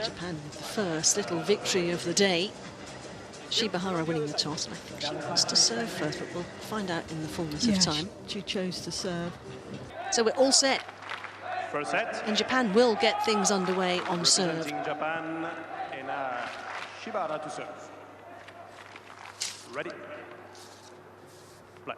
Japan with the first little victory of the day. Shibahara winning the toss, and I think she wants to serve first, but we'll find out in the fullness of time. She chose to serve. So we're all set. First set. And Japan will get things underway on serve. Representing Japan, Ena Shibahara to serve. Ready? Play.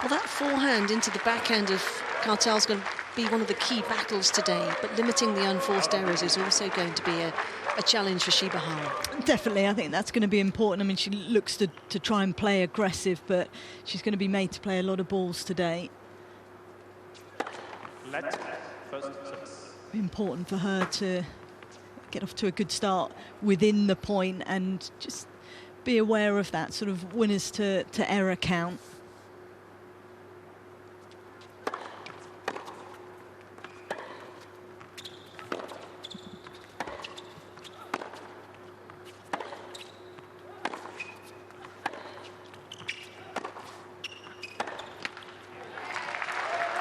Well, that forehand into the backhand of Kartal is going to be one of the key battles today, but limiting the unforced errors is also going to be a challenge for Shibahara. Definitely, I think that's going to be important. I mean, she looks to try and play aggressive, but she's going to be made to play a lot of balls today. First service. Important for her to get off to a good start within the point and just be aware of that sort of winners to error count.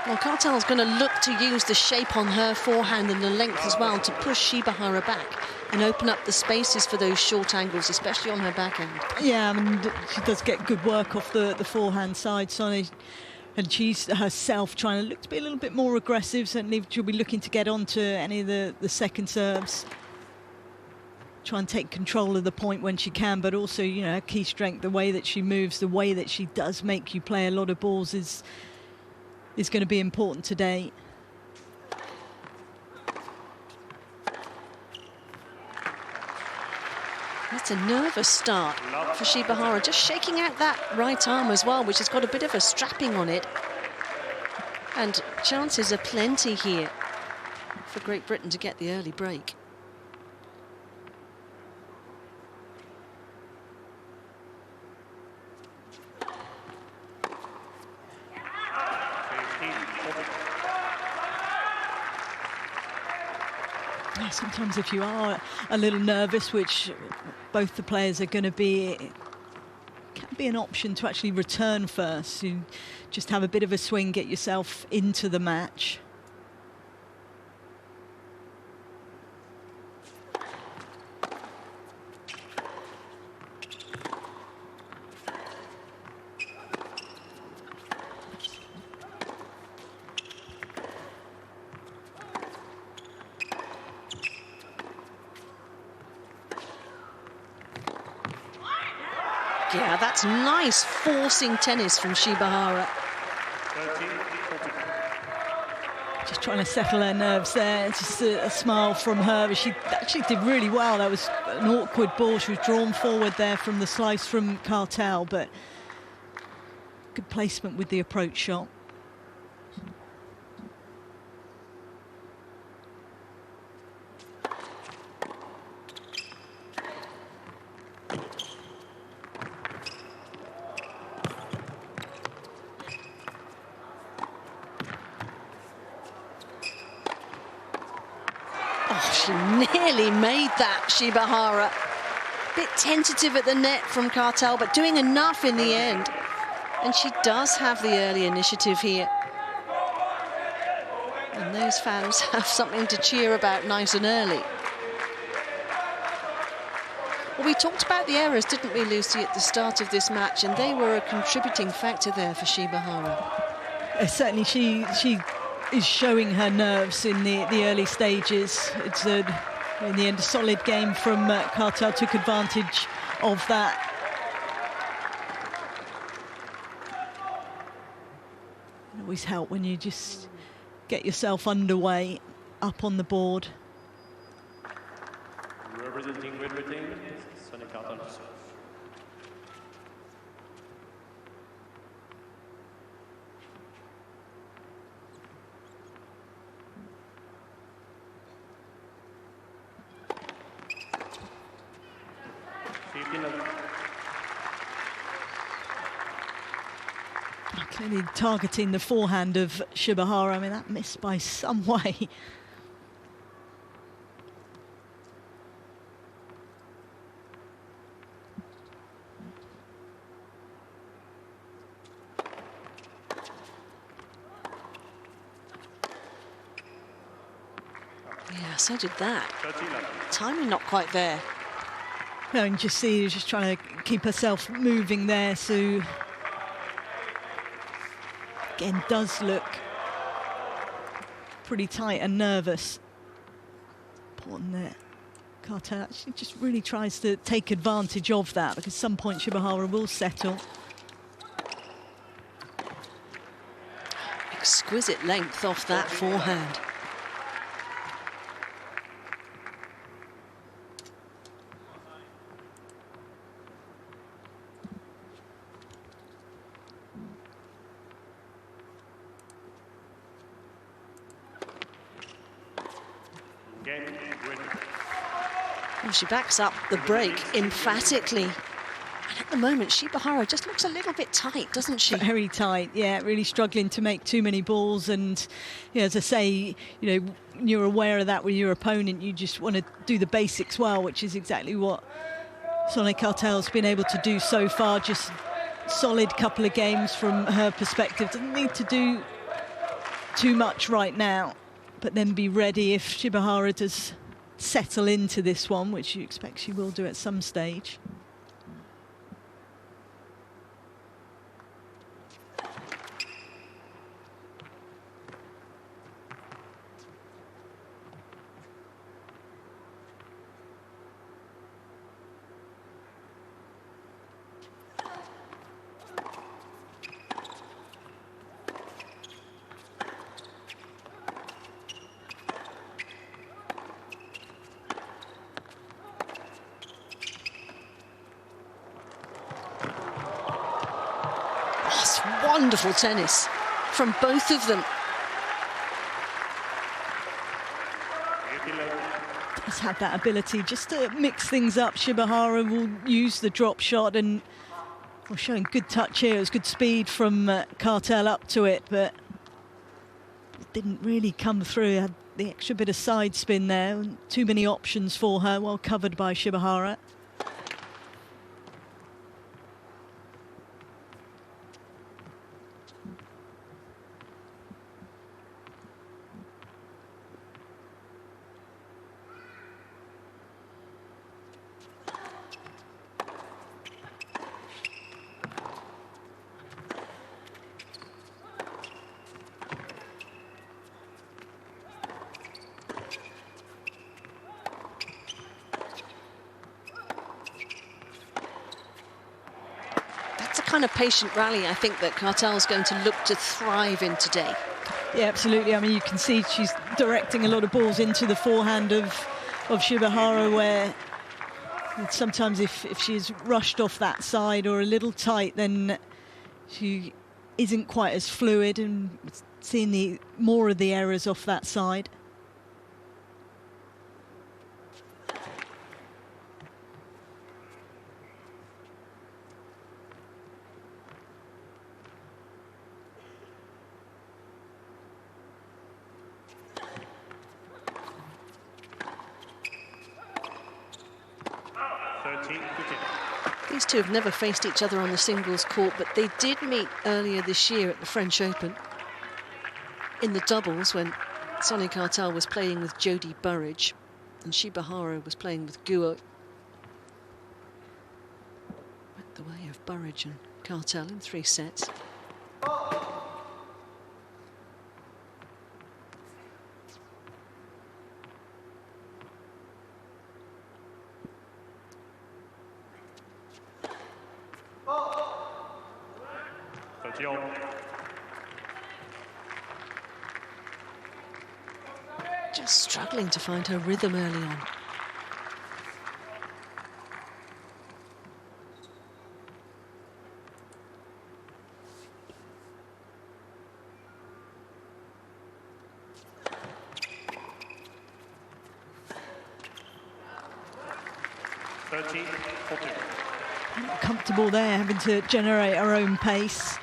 Well, Kartal's going to look to use the shape on her forehand and the length as well to push Shibahara back and open up the spaces for those short angles, especially on her backhand. Yeah, I mean, she does get good work off the forehand side, Sonay, and she's herself trying to look to be a little bit more aggressive. Certainly she'll be looking to get onto any of the second serves, try and take control of the point when she can, but also, you know, her key strength, the way that she moves, the way that she does make you play a lot of balls is going to be important today. That's a nervous start for Shibahara, just shaking out that right arm as well, which has got a bit of a strapping on it. And chances are plenty here for Great Britain to get the early break. Sometimes if you are a little nervous, which both the players are going to be, it can be an option to actually return first. You just have a bit of a swing, get yourself into the match. Yeah, that's nice forcing tennis from Shibahara. Just trying to settle her nerves there. Just a smile from her. She actually did really well. That was an awkward ball. She was drawn forward there from the slice from Kartal, but good placement with the approach shot. She nearly made that, Shibahara. Bit tentative at the net from Kartal, but doing enough in the end. And she does have the early initiative here. And those fans have something to cheer about nice and early. Well, we talked about the errors, didn't we, Lucy, at the start of this match, and they were a contributing factor there for Shibahara. Certainly she is showing her nerves in the early stages. It's in the end a solid game from Kartal, took advantage of that. It always helps when you just get yourself underway, up on the board. Representing Great Britain, Sonay Kartal. Clearly targeting the forehand of Shibahara. I mean, that missed by some way. so did that. 13-11. Timing not quite there. No, and just see, she's trying to keep herself moving there. So again, does look pretty tight and nervous. Important there. Kartal actually just really tries to take advantage of that, because at some point Shibahara will settle. Exquisite length off that forehand. Well, she backs up the break emphatically. And at the moment, Shibahara just looks a little bit tight, doesn't she? Very tight, yeah, really struggling to make too many balls. And as I say, you're aware of that with your opponent. You just want to do the basics well, which is exactly what Sonay Kartal's been able to do so far. Just solid couple of games from her perspective. Doesn't need to do too much right now, but then be ready if Shibahara does settle into this one, which you expect she will do at some stage. Wonderful tennis from both of them. Does have that ability just to mix things up. Shibahara will use the drop shot, and showing good touch here. It was good speed from Kartal up to it, but it didn't really come through. Had the extra bit of side spin there. Too many options for her, well covered by Shibahara. Kind of patient rally, I think, that Kartal's going to look to thrive in today. Yeah, absolutely. I mean, you can see she's directing a lot of balls into the forehand of Shibahara, where sometimes if she's rushed off that side or a little tight, then she isn't quite as fluid, and seeing more of the errors off that side. These two have never faced each other on the singles court, but they did meet earlier this year at the French Open in the doubles, when Sonay Kartal was playing with Jodie Burrage and Shibahara was playing with Guo. Went the way of Burrage and Kartal in 3 sets. Just struggling to find her rhythm early on. Not comfortable there, having to generate her own pace.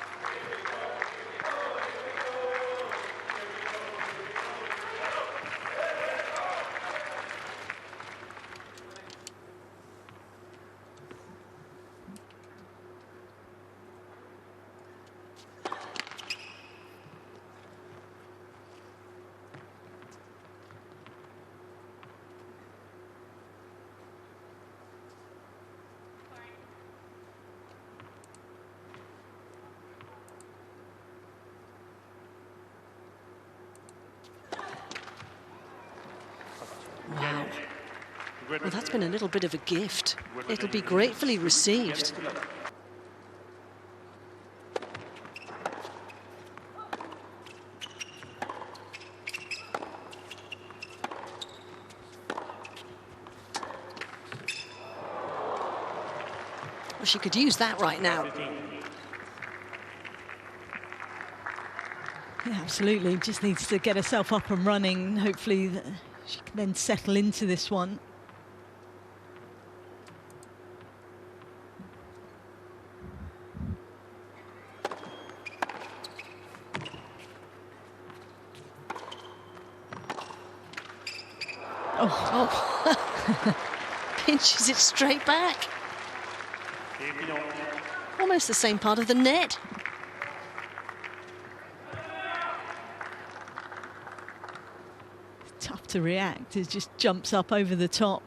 Well, that's been a little bit of a gift. It'll be gratefully received. Well, she could use that right now. Yeah, absolutely. Just needs to get herself up and running. Hopefully she can then settle into this one. Oh. Pinches it straight back. Almost the same part of the net. Tough to react. It just jumps up over the top.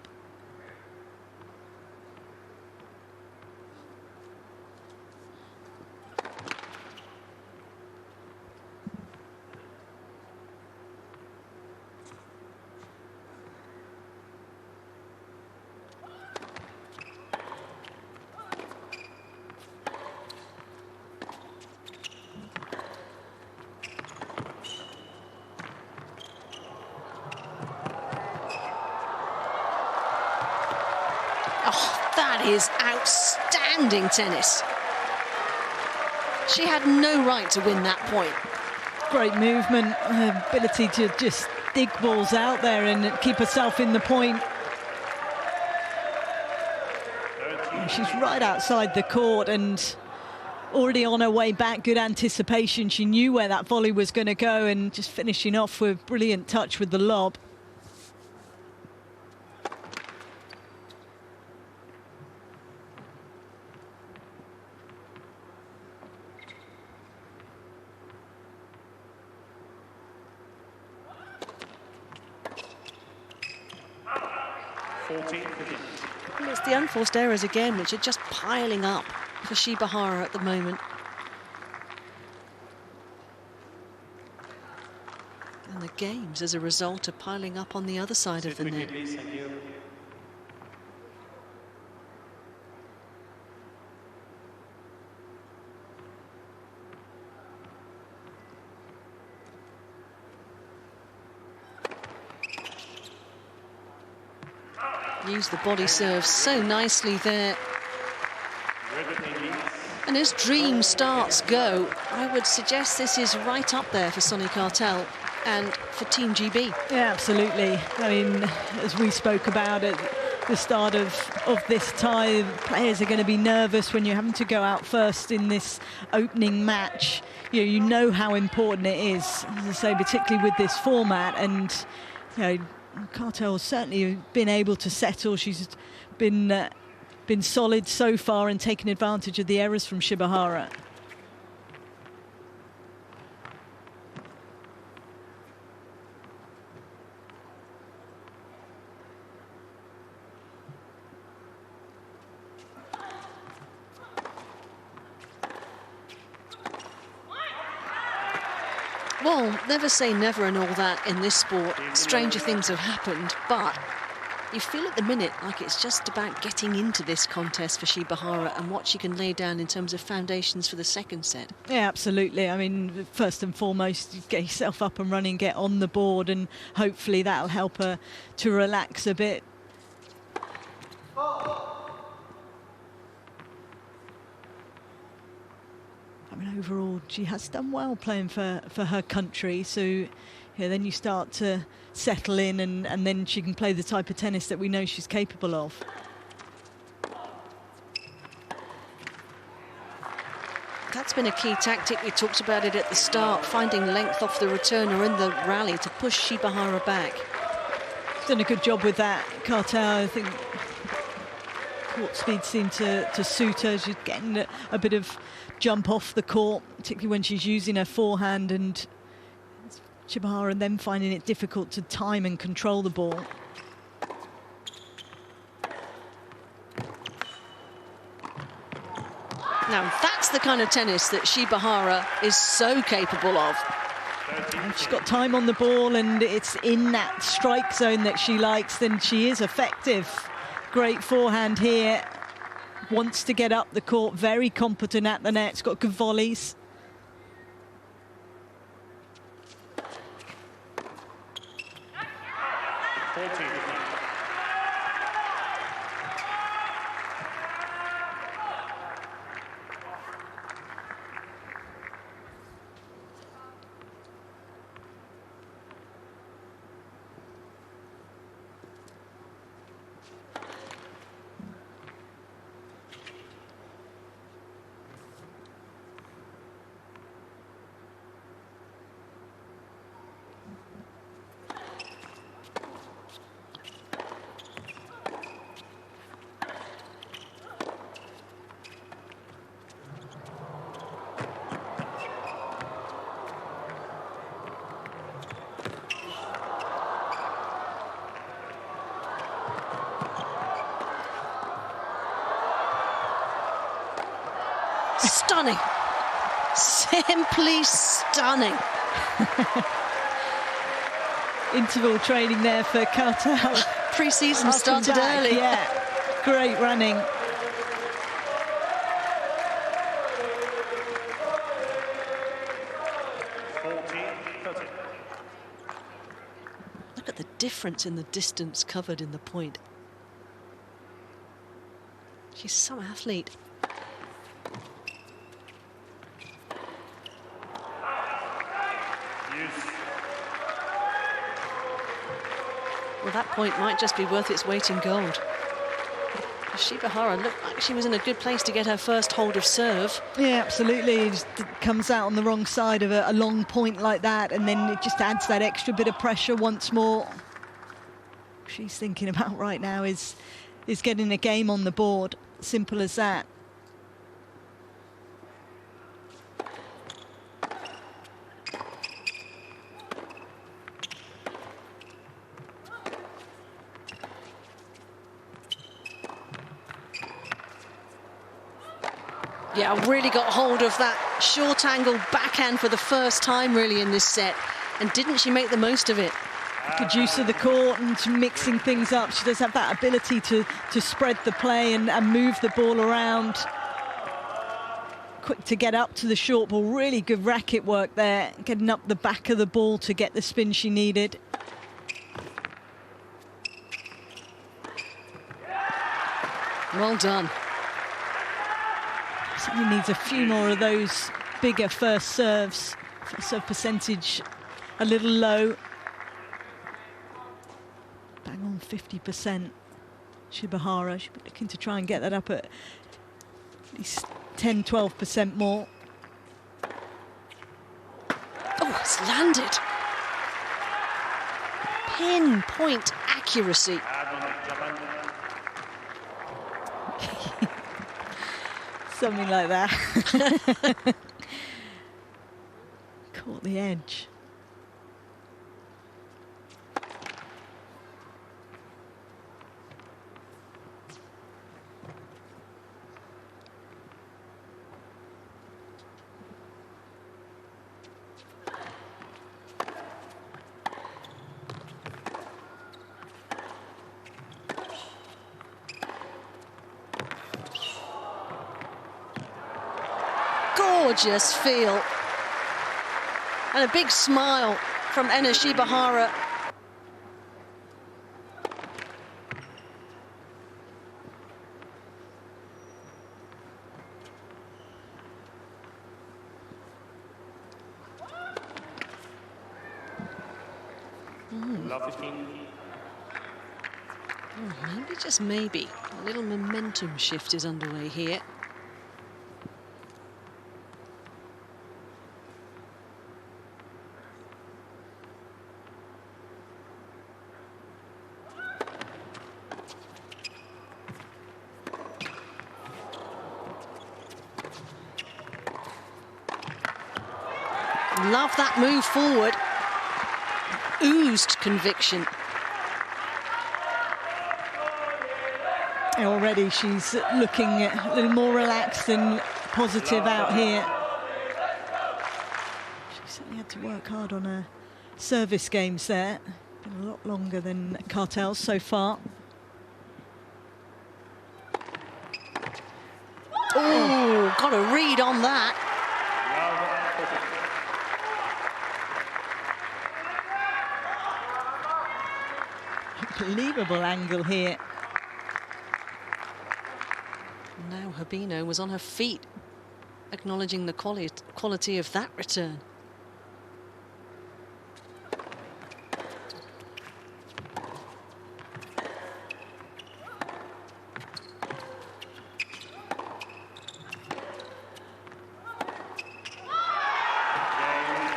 Oh, that is outstanding tennis. She had no right to win that point. Great movement, her ability to just dig balls out there and keep herself in the point. And she's right outside the court and already on her way back. Good anticipation. She knew where that volley was going to go and just finishing off with brilliant touch with the lob. And it's the unforced errors again, which are just piling up for Shibahara at the moment. And the games, as a result, are piling up on the other side of the net. Use the body serve so nicely there. And as dream starts go, I would suggest this is right up there for Sonay Kartal and for Team GB. Yeah, absolutely. I mean, as we spoke about at the start of this tie, players are going to be nervous when you're having to go out first in this opening match. You know how important it is, as I say, particularly with this format. And Kartal's certainly been able to settle. She's been solid so far and taken advantage of the errors from Shibahara. Well, never say never and all that in this sport. Stranger things have happened, but you feel at the minute like it's just about getting into this contest for Shibahara and what she can lay down in terms of foundations for the second set. Yeah, absolutely. I mean, first and foremost, get yourself up and running, get on the board, and hopefully that'll help her to relax a bit. I mean, overall, she has done well playing for her country. So then you start to settle in, and then she can play the type of tennis that we know she's capable of. That's been a key tactic. We talked about it at the start, finding length off the return or in the rally to push Shibahara back. She's done a good job with that, Kartal. I think court speed seemed to suit her. She's getting a bit of jump off the court, particularly when she's using her forehand, and Shibahara and then finding it difficult to time and control the ball. Now that's the kind of tennis that Shibahara is so capable of. if she's got time on the ball and it's in that strike zone that she likes, then she is effective. Great forehand here. Wants to get up the court, very competent at the net. It's got good volleys. Stunning. Simply stunning. Interval training there for Kartal. Pre-season started early. Yeah, great running. Look at the difference in the distance covered in the point. She's some athlete. Well, that point might just be worth its weight in gold. Shibahara looked like she was in a good place to get her first hold of serve. Yeah, absolutely. It just comes out on the wrong side of a long point like that, and then it just adds that extra bit of pressure once more. She's thinking about right now is getting a game on the board. Simple as that. Yeah, really got hold of that short angle backhand for the first time really in this set. And didn't she make the most of it? Good use of the court and mixing things up. She does have that ability to spread the play and move the ball around. Quick to get up to the short ball. Really good racket work there. Getting up the back of the ball to get the spin she needed. Well done. Certainly needs a few more of those bigger first serves. First serve percentage a little low. Bang on 50%. Shibahara should be looking to try and get that up at least 10-12% more. Oh, it's landed. Pinpoint accuracy. Something like that. Caught the edge. Gorgeous feel. And a big smile from Ena Shibahara. Maybe, just maybe, a little momentum shift is underway here. Love that move forward. Oozed conviction. Already she's looking a little more relaxed and positive out here. She certainly had to work hard on her service games there. Been a lot longer than Kartal's so far. Oh, got a read on that. Unbelievable angle here. Now Habino was on her feet, acknowledging the quality of that return.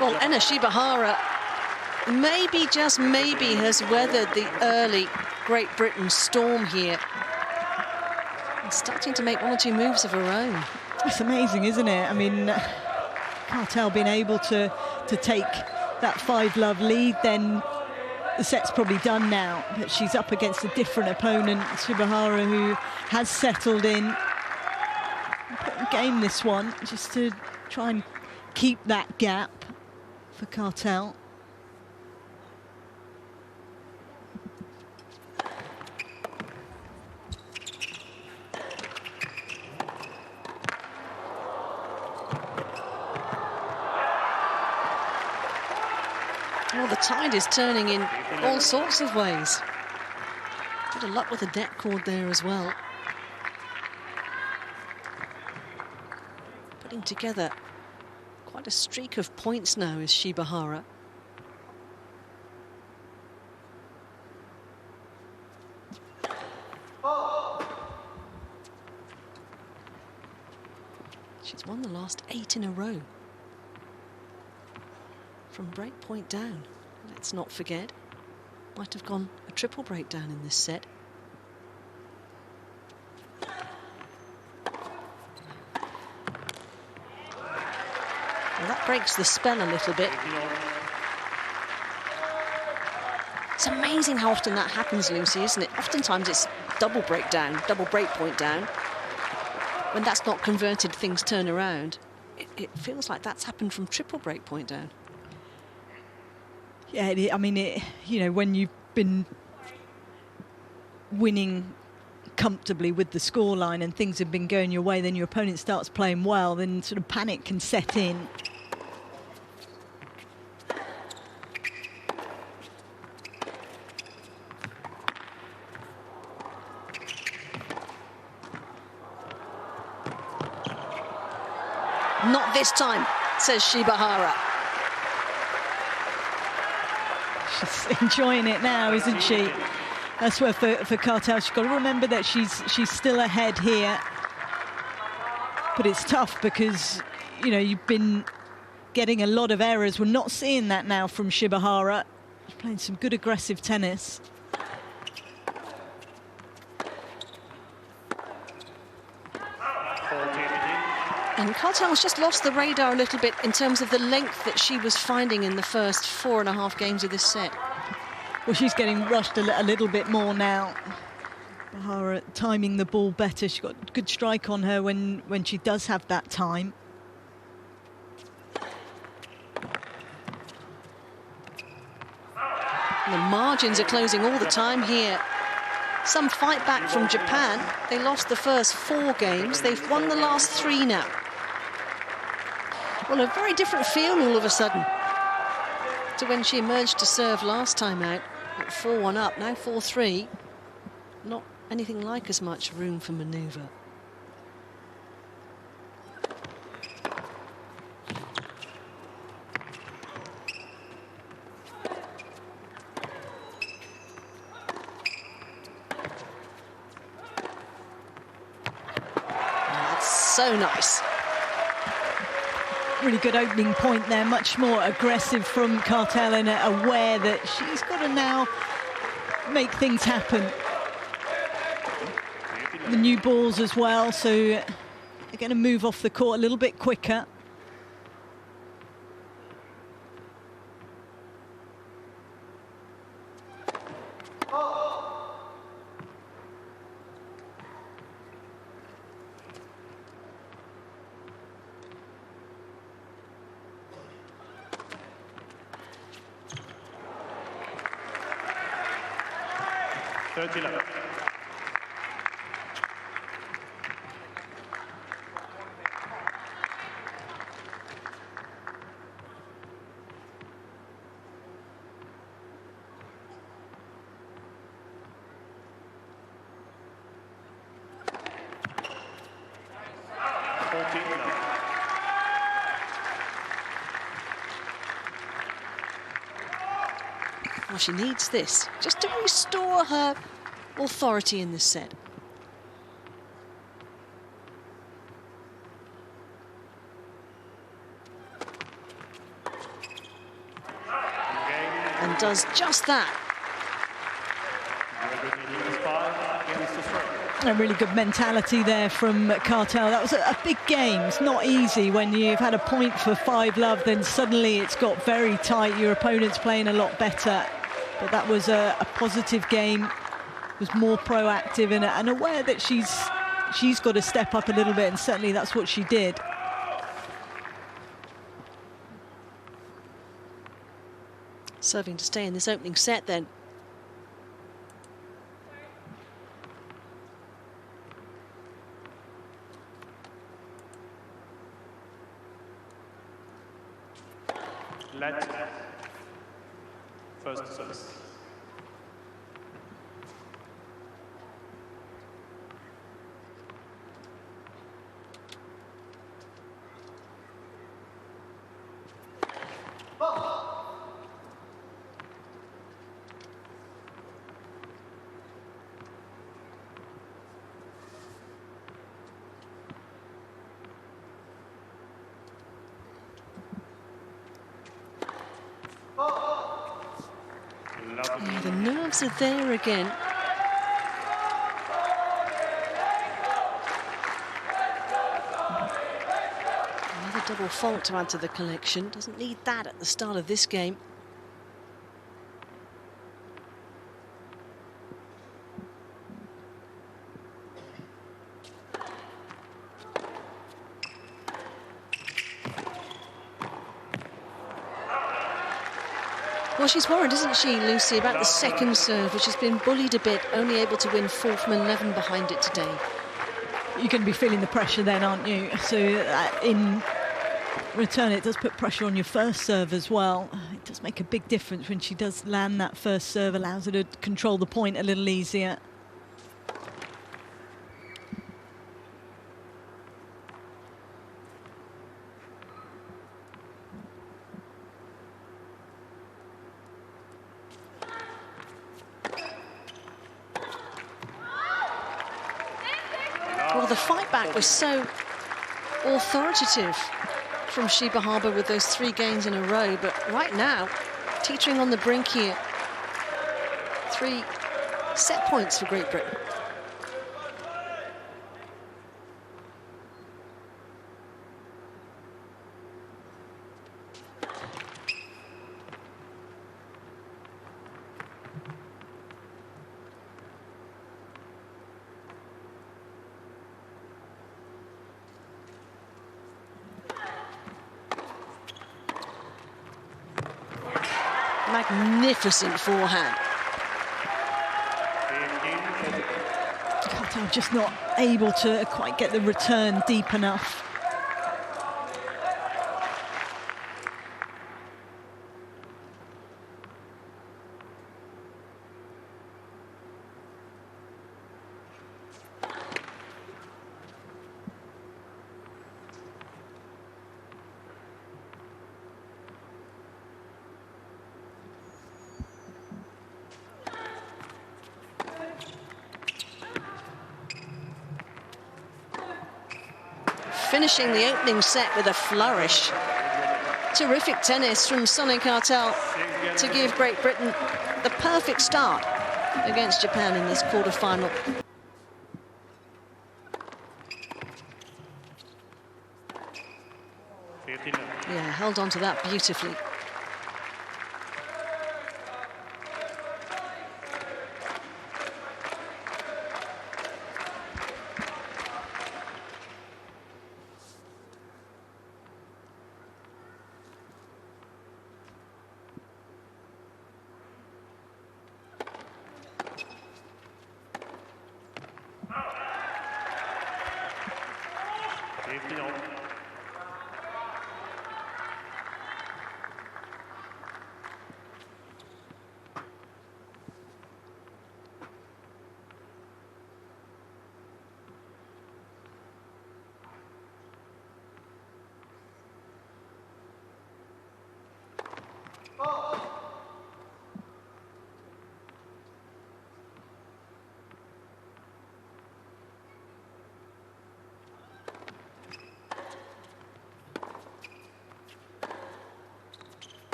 Well, Ena Shibahara maybe, just maybe, has weathered the early Great Britain storm here. And starting to make one or two moves of her own. It's amazing, isn't it? I mean, Kartal being able to take that 5-love lead, then the set's probably done now. But she's up against a different opponent, Shibahara, who has settled in. Put in game this one, just to try and keep that gap for Kartal. Well, the tide is turning in all sorts of ways. Bit of luck with the net cord there as well. Putting together quite a streak of points now is Shibahara. She's won the last 8 in a row. From break point down, let's not forget. Might have gone a triple breakdown in this set. Well, that breaks the spell a little bit. It's amazing how often that happens, Lucy, isn't it? Oftentimes it's double breakdown, double break point down. When that's not converted, things turn around. It feels like that's happened from triple break point down. Yeah, I mean, you know, when you've been winning comfortably with the scoreline and things have been going your way, then your opponent starts playing well, then sort of panic can set in. Not this time, says Shibahara. She's enjoying it now, isn't she? That's where for Kartal, she's got to remember that she's still ahead here. But it's tough because, you know, you've been getting a lot of errors. We're not seeing that now from Shibahara. She's playing some good aggressive tennis. And Kartal's just lost the radar a little bit in terms of the length that she was finding in the first 4.5 games of this set. Well, she's getting rushed a little bit more now. Bahara timing the ball better. She's got good strike on her when she does have that time. And the margins are closing all the time here. Some fight back from Japan. They lost the first 4 games. They've won the last 3 now. Well, a very different feel all of a sudden to when she emerged to serve last time out at 4-1 up, now 4-3. Not anything like as much room for manoeuvre. That's so nice. Really good opening point there, much more aggressive from Kartal and aware that she's got to now make things happen. The new balls as well, so they're going to move off the court a little bit quicker. 30-11. Well, she needs this just to restore her authority in this set. And does just that. A really good mentality there from Kartal. That was a big game. It's not easy when you've had a point for 5-love, then suddenly it's got very tight. Your opponent's playing a lot better. But that was a positive game. Was more proactive and aware that she's got to step up a little bit, and certainly that's what she did. Serving to stay in this opening set then. Let first service. Yeah, the nerves are there again. Another double fault to add to the collection. Doesn't need that at the start of this game. Well, she's worried, isn't she, Lucy, about the second serve, which has been bullied a bit, only able to win 4 from 11 behind it today. You're going to be feeling the pressure then, aren't you? So in return, it does put pressure on your first serve as well. It does make a big difference when she does land that first serve, allows her to control the point a little easier. Well, the fight back was so authoritative from Shibahara with those 3 gains in a row, but right now, teetering on the brink here. 3 set points for Great Britain. Magnificent forehand. Kartal just not able to quite get the return deep enough. Finishing the opening set with a flourish. Terrific tennis from Sonay Kartal to give Great Britain the perfect start against Japan in this quarter-final. Yeah, held on to that beautifully. JPN.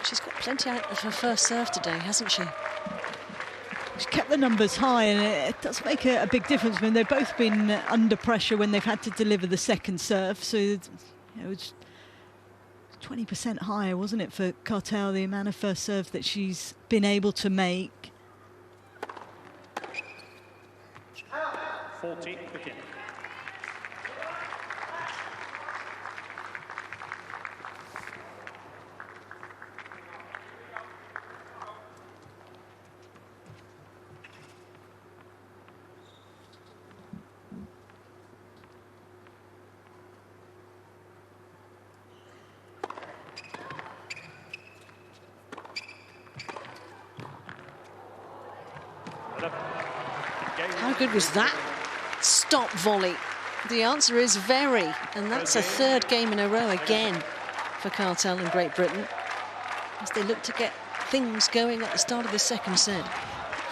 She's got plenty out of her first serve today, hasn't she? She's kept the numbers high, and it does make a big difference. I mean, they've both been under pressure when they've had to deliver the second serve. So, you know, it's 20% higher, wasn't it, for Kartal, the amount of first serve that she's been able to make. 14, begin. How good was that stop volley? The answer is very, and that's a third game in a row again for Kartal in Great Britain as they look to get things going at the start of the second set.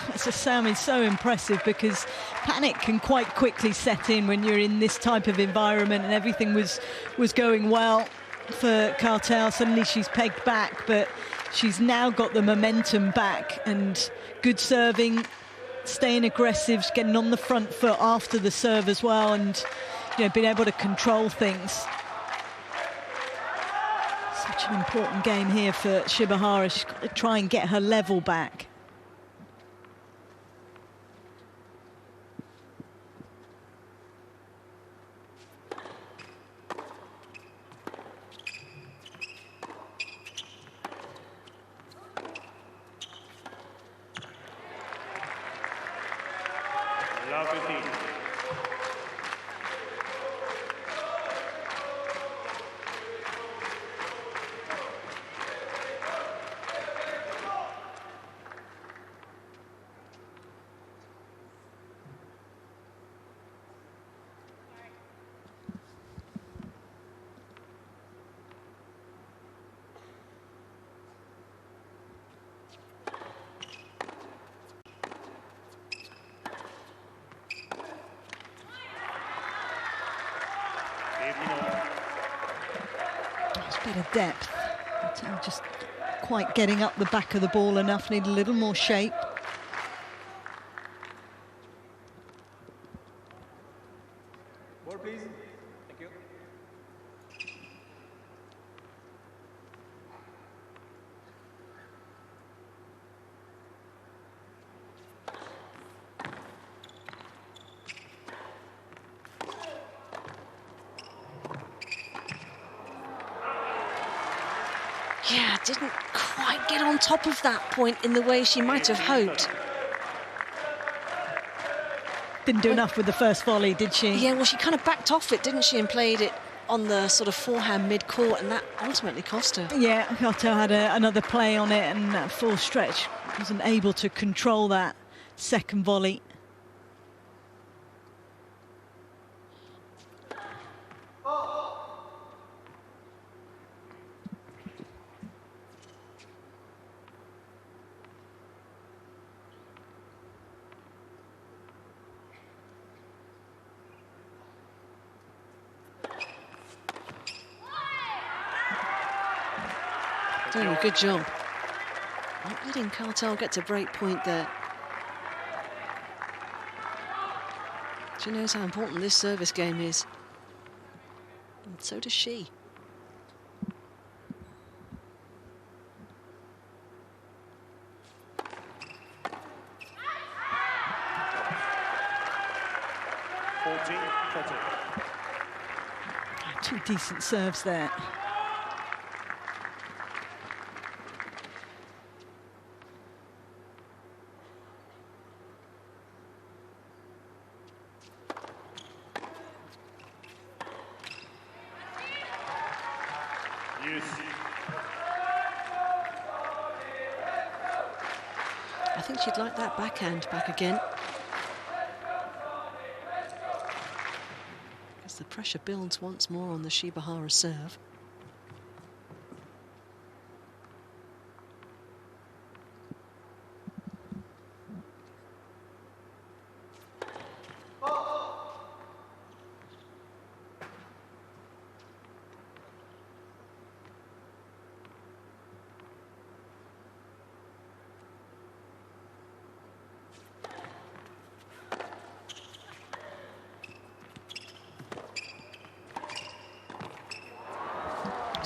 That's so impressive, because panic can quite quickly set in when you're in this type of environment, and everything was going well for Kartal. Suddenly she's pegged back, but she's now got the momentum back, and good serving, staying aggressive, getting on the front foot after the serve as well, and being able to control things. Such an important game here for Shibahara. She's got to try and get her level back. It's better depth. Just quite getting up the back of the ball enough, need a little more shape. Board, please. Thank you. Yeah, didn't quite get on top of that point in the way she might have hoped. Didn't do enough with the first volley, did she? Yeah, well, she kind of backed off it, didn't she, and played it on the sort of forehand mid-court, and that ultimately cost her. Yeah, Kartal had another play on it, and that full stretch wasn't able to control that second volley. Doing a good job. Not letting Kartal get to break point there. She knows how important this service game is. And so does she. Two decent serves there. I think she'd like that backhand back again. As the pressure builds once more on the Shibahara serve.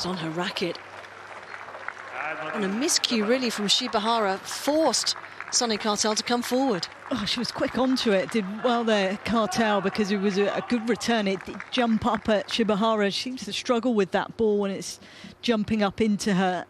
On her racket. And a miscue really from Shibahara forced Sonay Kartal to come forward. Oh, she was quick onto it, did well there, Kartal, because it was a good return. It did jump up at Shibahara. She seems to struggle with that ball when it's jumping up into her.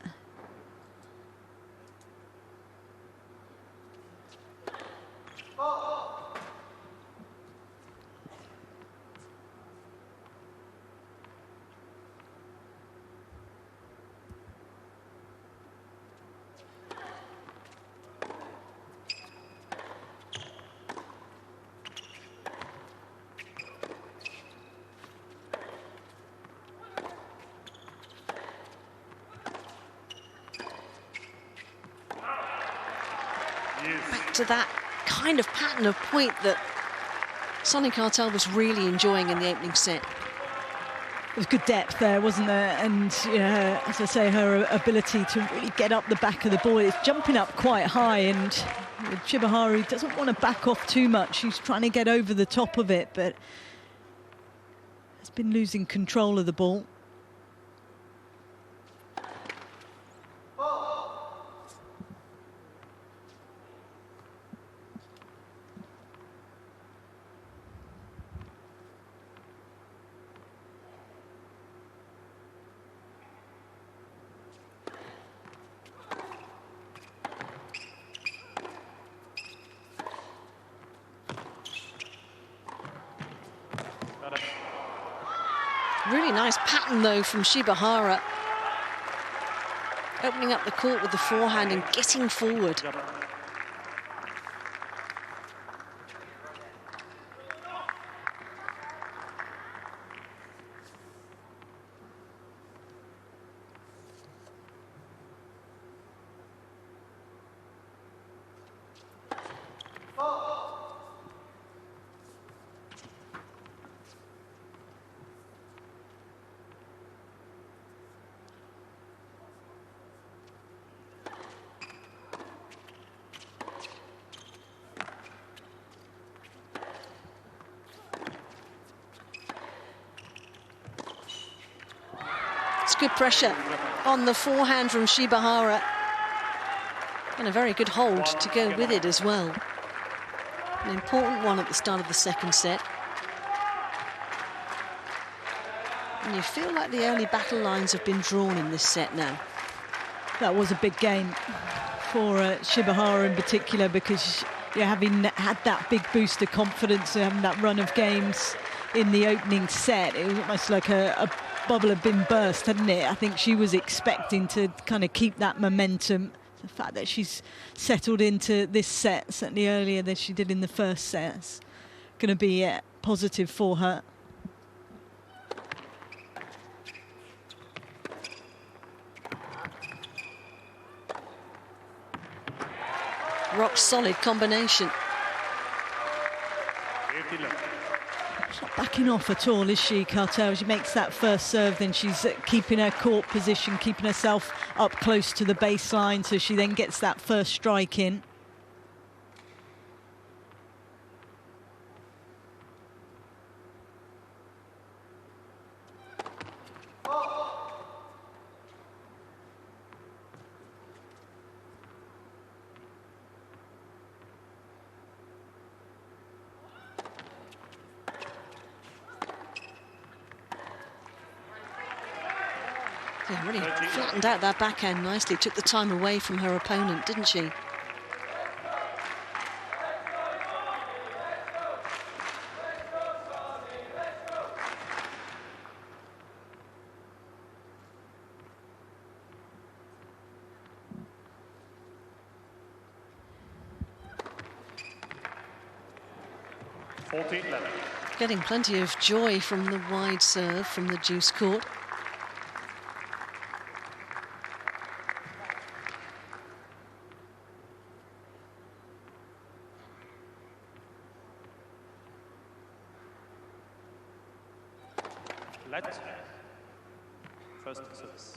Back to that kind of pattern of point that Sonay Kartal was really enjoying in the opening set. There was good depth there, wasn't there? And yeah, as I say, her ability to really get up the back of the ball, it's jumping up quite high, and Shibahara doesn't want to back off too much. She's trying to get over the top of it, but has been losing control of the ball. Really nice pattern, though, from Shibahara. Opening up the court with the forehand and getting forward. Good pressure on the forehand from Shibahara, and a very good hold to go with it as well. An important one at the start of the second set. And you feel like the early battle lines have been drawn in this set now. That was a big game for Shibahara in particular, because having had that big boost of confidence, having that run of games in the opening set, it was almost like a bubble had been burst, hadn't it? I think she was expecting to kind of keep that momentum. The fact that she's settled into this set, certainly earlier than she did in the first set, is going to be positive for her. Rock solid combination. She's not backing off at all, is she, Kartal? She makes that first serve, then she's keeping her court position, keeping herself up close to the baseline, so she then gets that first strike in. Yeah, really flattened out that backhand nicely, took the time away from her opponent, didn't she? 14-11. Getting plenty of joy from the wide serve from the juice court. Let. First service.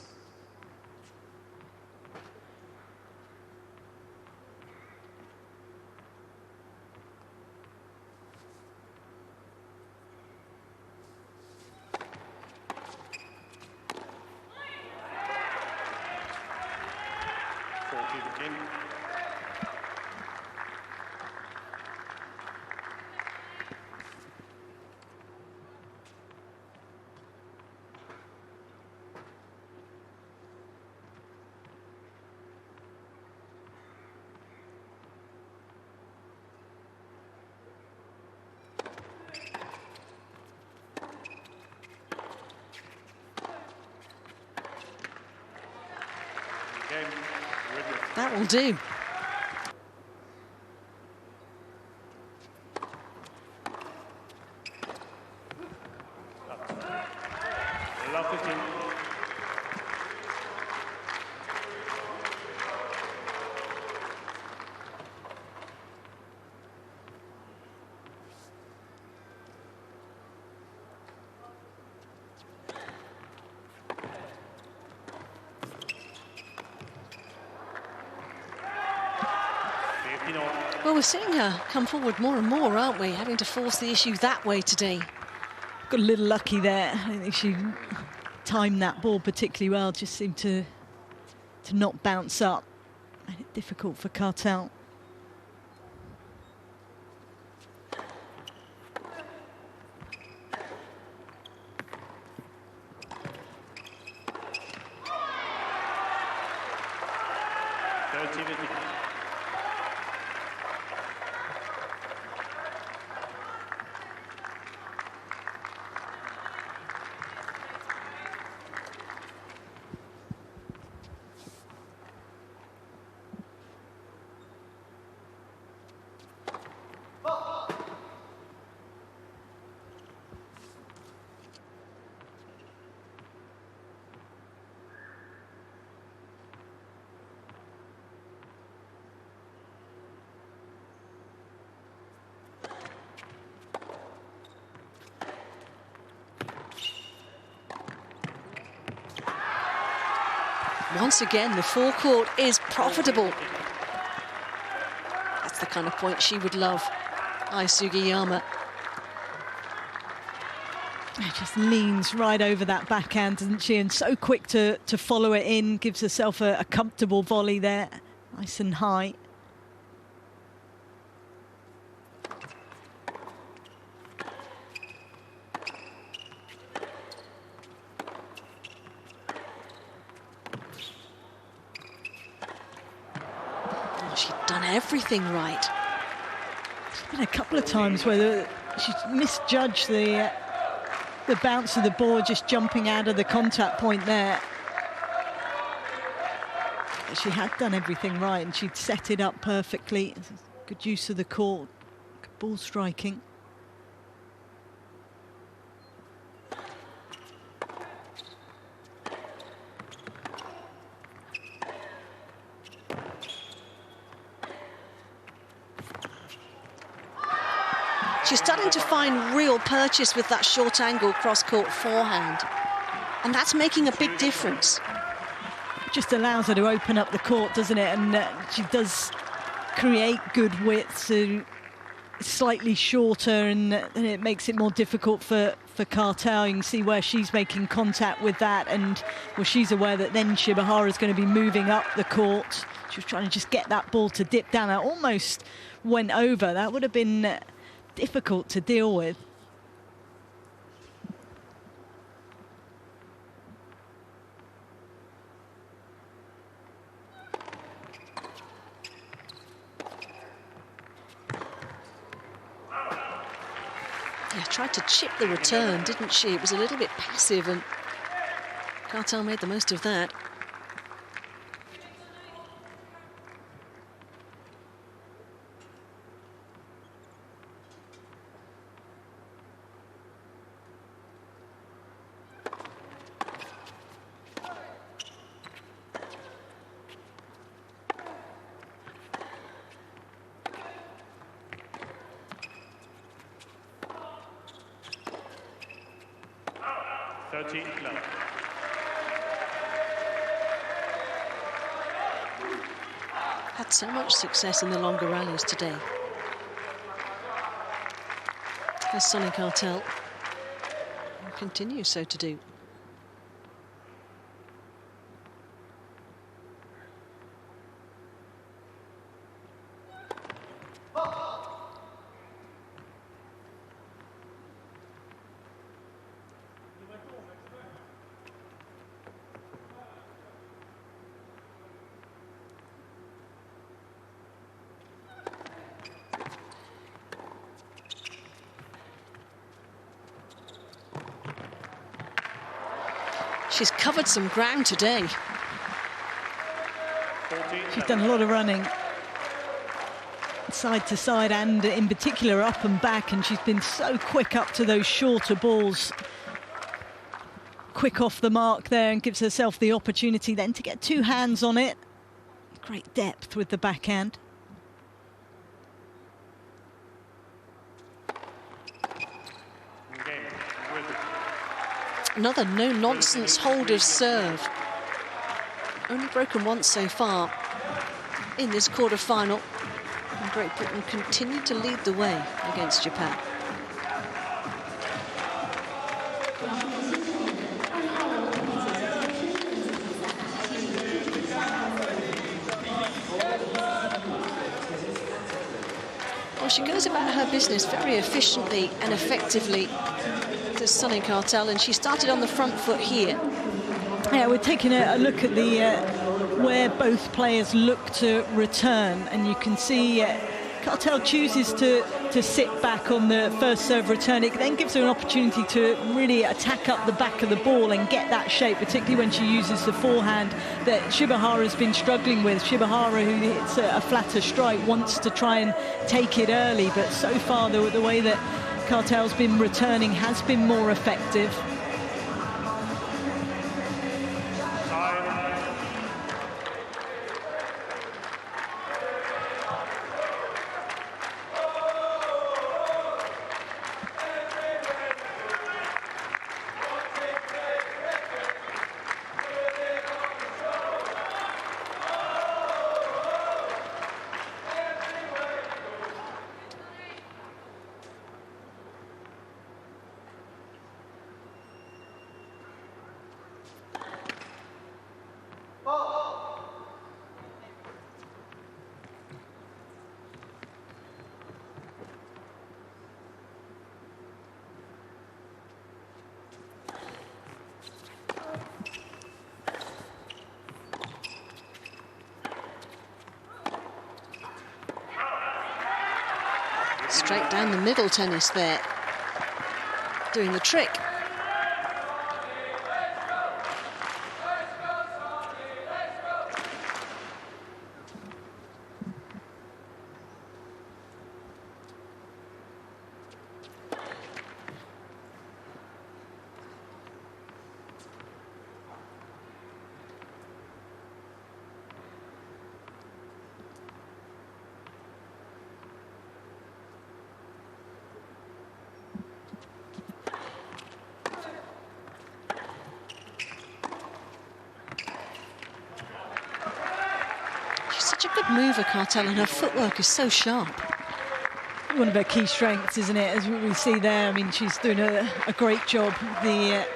That will do. Love 15. Well, we're seeing her come forward more and more, aren't we? Having to force the issue that way today. Got a little lucky there. I think she timed that ball particularly well. Just seemed to not bounce up. Made it difficult for Kartal. Once again, the forecourt is profitable. That's the kind of point she would love, Ai Sugiyama. She just leans right over that backhand, doesn't she? And so quick to follow it in, gives herself a comfortable volley there, nice and high. Everything right. There's been a couple of times where she's misjudged the bounce of the ball, just jumping out of the contact point there. But she had done everything right, and she'd set it up perfectly. Good use of the court, good ball striking. She's starting to find real purchase with that short angle cross-court forehand. And that's making a big difference. Just allows her to open up the court, doesn't it? And she does create good width, so slightly shorter, and it makes it more difficult for Kartal. You can see where she's making contact with that, and well, she's aware that then Shibahara is going to be moving up the court. She was trying to just get that ball to dip down. It almost went over. That would have been difficult to deal with. Yeah, tried to chip the return, didn't she? It was a little bit passive, and Kartal made the most of that. 13 love. Had so much success in the longer rallies today. As Sonay Kartal continues so to do. She's covered some ground today. She's done a lot of running, side to side and in particular up and back, and she's been so quick up to those shorter balls. Quick off the mark there, and gives herself the opportunity then to get two hands on it. Great depth with the backhand. Another no-nonsense hold of serve. Only broken once so far in this quarter-final. And Great Britain continue to lead the way against Japan. Well, she goes about her business very efficiently and effectively, to Sonay Kartal, and she started on the front foot here. Yeah, we're taking a look at the where both players look to return, and you can see Kartal chooses to sit back on the first serve return. It then gives her an opportunity to really attack up the back of the ball and get that shape, particularly when she uses the forehand that Shibahara's been struggling with. Shibahara, who hits a flatter strike, wants to try and take it early, but so far the way that Kartal's been returning has been more effective. Straight down the middle tennis there, doing the trick. Such a good mover, Kartal, and her footwork is so sharp. One of her key strengths, isn't it? As we see there, I mean, she's doing a great job. The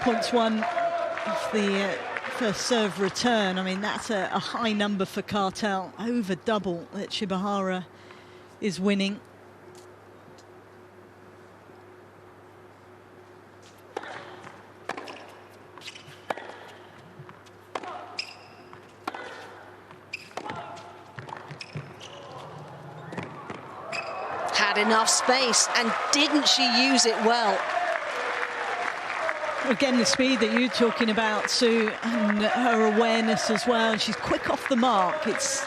points one of the first serve return, I mean, that's a high number for Kartal, over double that Shibahara is winning. Had enough space, and didn't she use it well? Again, the speed that you're talking about, Sue, and her awareness as well. And she's quick off the mark. It's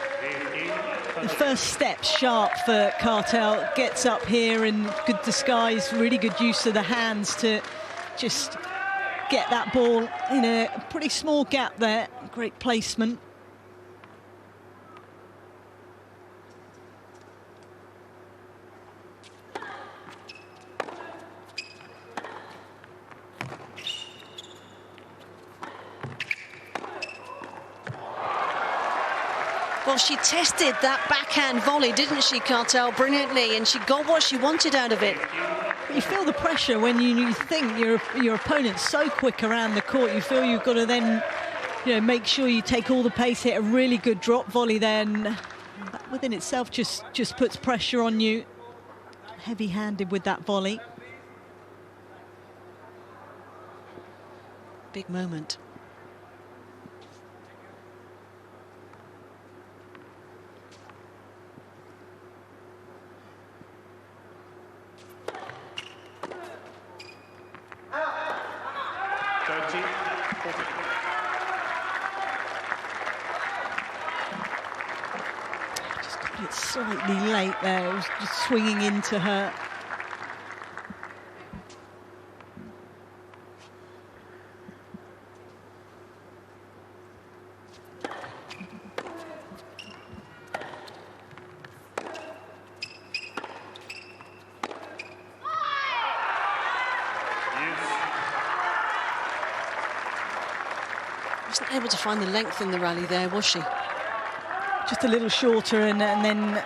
the first step sharp for Kartal. Gets up here in good disguise, really good use of the hands to just get that ball in a pretty small gap there. Great placement. Well, she tested that backhand volley, didn't she, Kartal, brilliantly, and she got what she wanted out of it. You feel the pressure when you think your opponent's so quick around the court. You feel you've got to then, make sure you take all the pace, hit a really good drop volley. Then that within itself just puts pressure on you. Heavy-handed with that volley. Big moment. Just got it slightly late there. It was just swinging into her. Wasn't able to find the length in the rally there, was she? Just a little shorter and then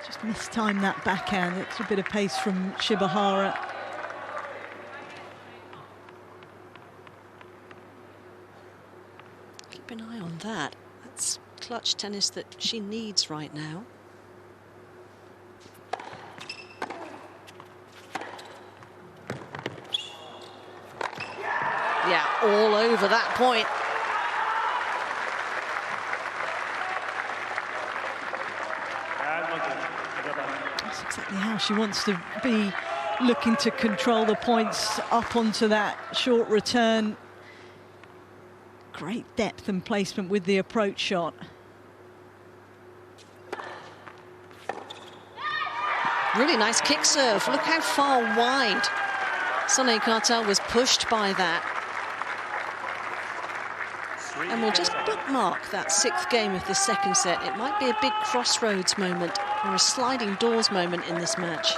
just mistimed that backhand. It's a bit of pace from Shibahara. Keep an eye on that. That's clutch tennis that she needs right now. Yeah, all over that point. That's exactly how she wants to be, looking to control the points up onto that short return. Great depth and placement with the approach shot. Really nice kick serve. Look how far wide Sonay Kartal was pushed by that. And we'll just bookmark that 6th game of the second set. It might be a big crossroads moment or a sliding doors moment in this match.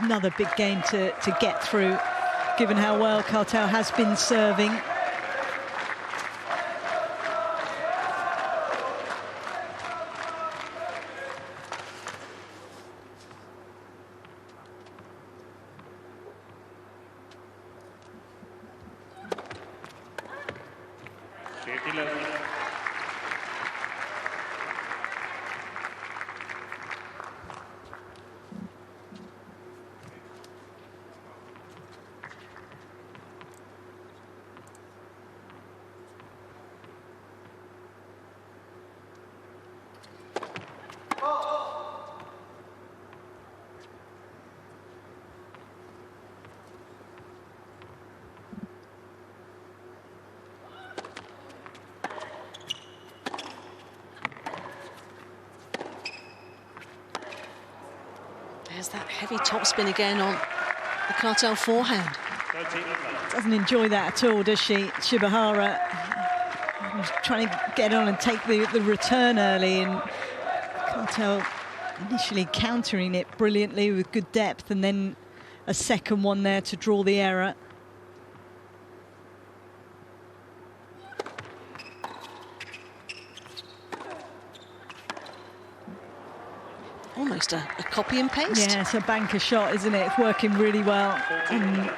Another big game to get through, given how well Kartal has been serving. There's that heavy topspin again on the Kartal forehand. Doesn't enjoy that at all, does she? Shibahara was trying to get on and take the return early, and Kartal initially countering it brilliantly with good depth, and then a second one there to draw the error. Almost a copy and paste. Yeah, it's a banker shot, isn't it? It's working really well. And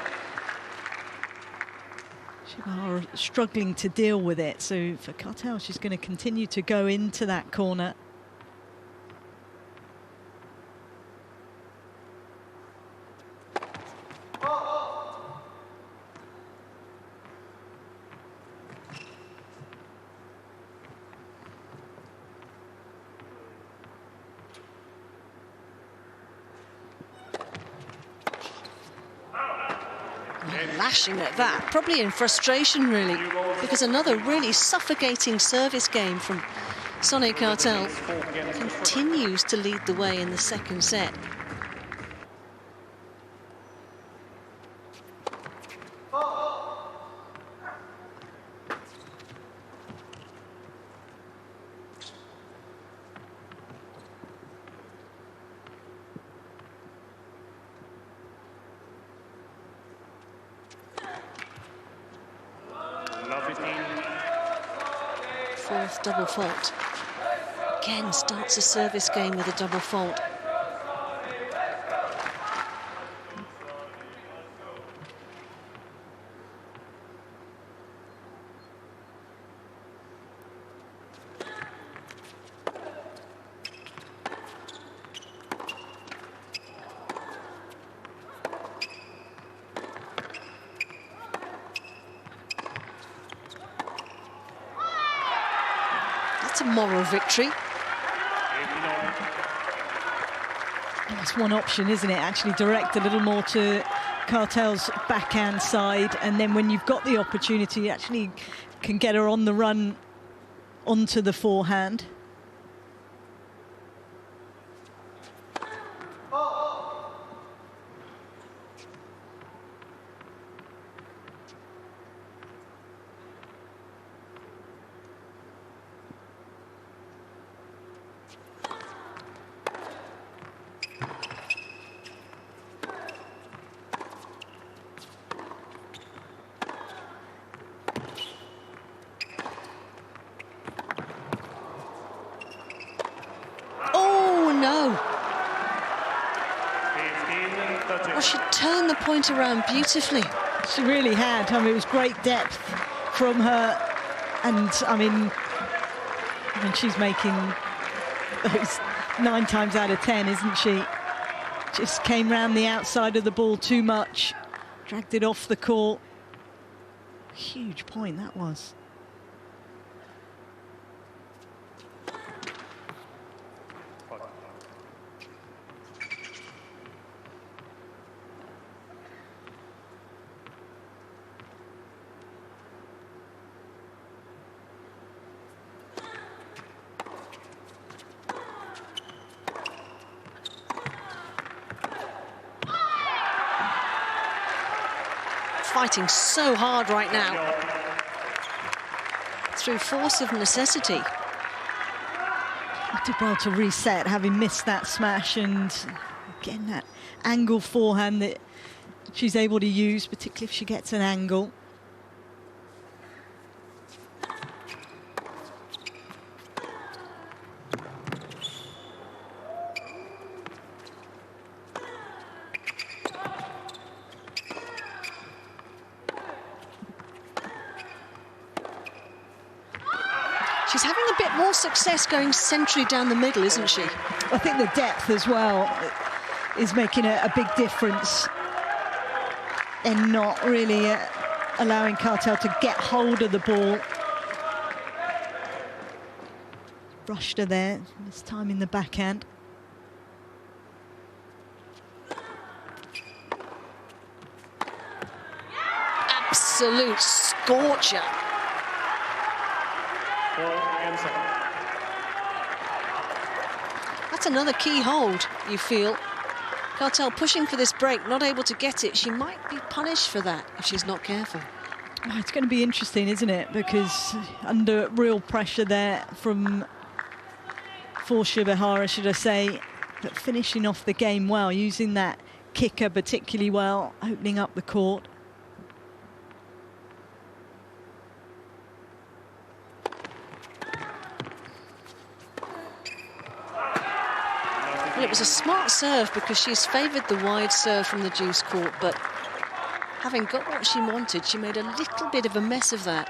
Shibahara struggling to deal with it. So for Kartal, she's going to continue to go into that corner. Lashing at that, probably in frustration really, because another really suffocating service game from Sonay Kartal continues to lead the way in the second set. with double fault. Again, starts a service game with a double fault. That's a moral victory. That's one option, isn't it? Actually direct a little more to Kartal's backhand side, and then when you've got the opportunity, you actually can get her on the run onto the forehand. Well, she turned the point around beautifully. She really had. I mean, it was great depth from her. And, I mean she's making those 9 times out of 10, isn't she? Just came round the outside of the ball too much. Dragged it off the court. Huge point that was. Fighting so hard right now, through force of necessity. Did well to reset, having missed that smash, and again that angle forehand that she's able to use, particularly if she gets an angle. She's having a bit more success going centrally down the middle, isn't she? I think the depth as well is making a big difference in not really allowing Kartal to get hold of the ball. Brushed her there, this time in the backhand. Absolute scorcher. That's another key hold, you feel. Kartal pushing for this break, not able to get it. She might be punished for that if she's not careful. Oh, it's going to be interesting, isn't it? Because under real pressure there for Shibahara, should I say, but finishing off the game well, using that kicker particularly well, opening up the court. Well, it was a smart serve because she's favoured the wide serve from the deuce court, but having got what she wanted, she made a little bit of a mess of that.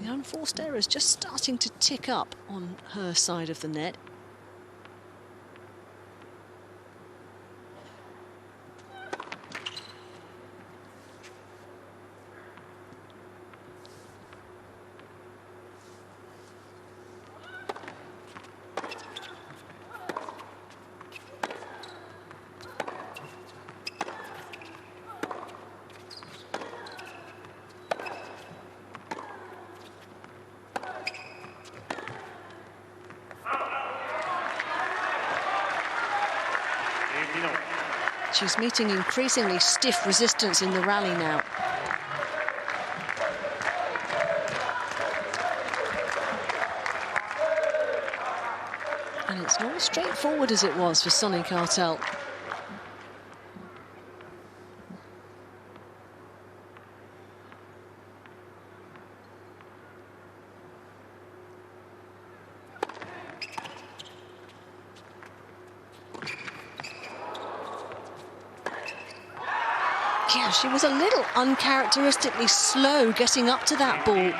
The unforced error is just starting to tick up on her side of the net. She's meeting increasingly stiff resistance in the rally now. And it's not as straightforward as it was for Sonay Kartal. Yeah, she was a little uncharacteristically slow getting up to that ball.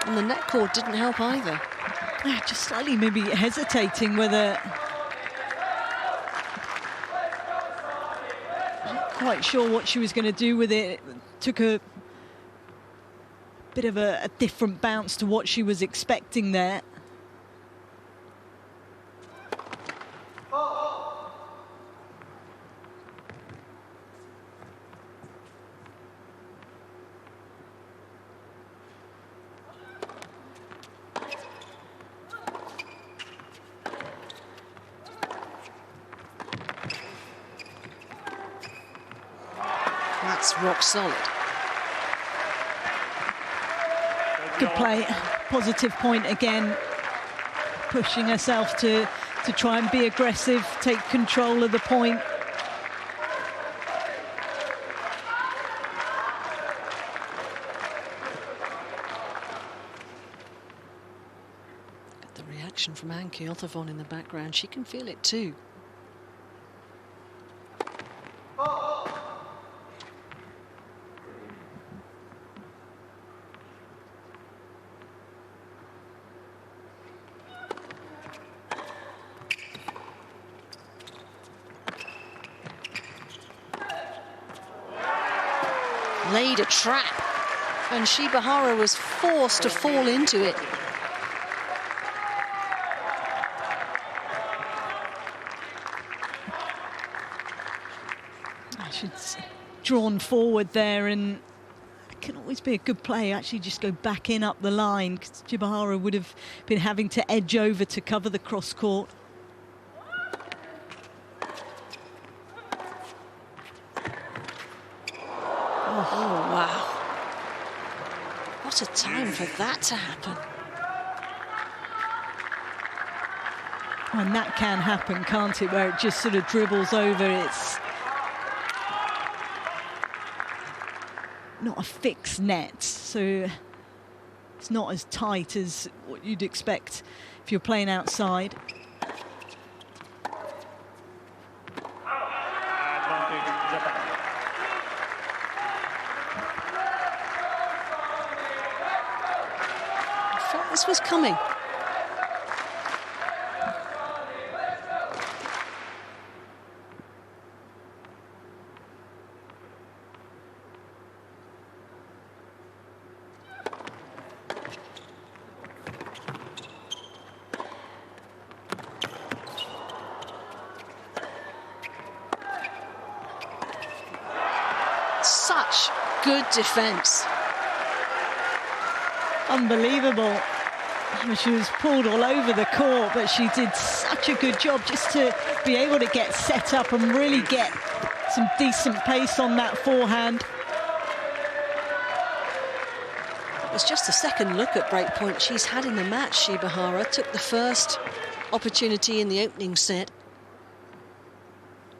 And the net cord didn't help either. Just slightly maybe hesitating whether... Not quite sure what she was going to do with it. It took a bit of a different bounce to what she was expecting there. That's rock solid. Good play, positive point again, pushing herself to try and be aggressive, take control of the point. Got the reaction from Anke Ottervon in the background. She can feel it too. Laid a trap, and Shibahara was forced to fall into it. She's drawn forward there, and it can always be a good play. Actually, just go back in up the line, because Shibahara would have been having to edge over to cover the cross court. Oh, wow. What a time for that to happen. And that can happen, can't it, where it just sort of dribbles over. It's not a fixed net, so it's not as tight as what you'd expect if you're playing outside. This was coming. Such good defense. Unbelievable. She was pulled all over the court, but she did such a good job just to be able to get set up and really get some decent pace on that forehand. It was just the second look at breakpoint she's had in the match. Shibahara took the first opportunity in the opening set.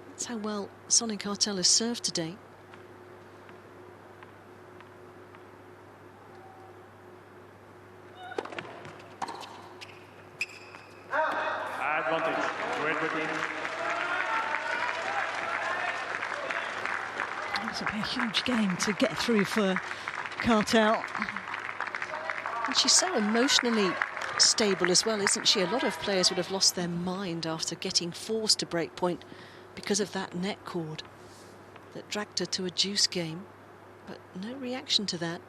That's how well Sonay Kartal has served today. It's a huge game to get through for Kartal. And she's so emotionally stable as well, isn't she? A lot of players would have lost their mind after getting forced to break point because of that net cord that dragged her to a deuce game. But no reaction to that.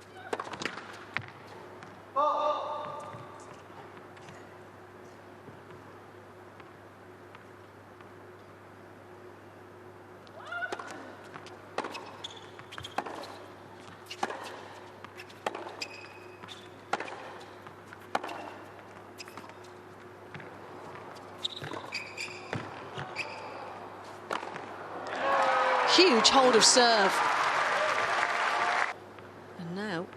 Huge hold of serve. And now,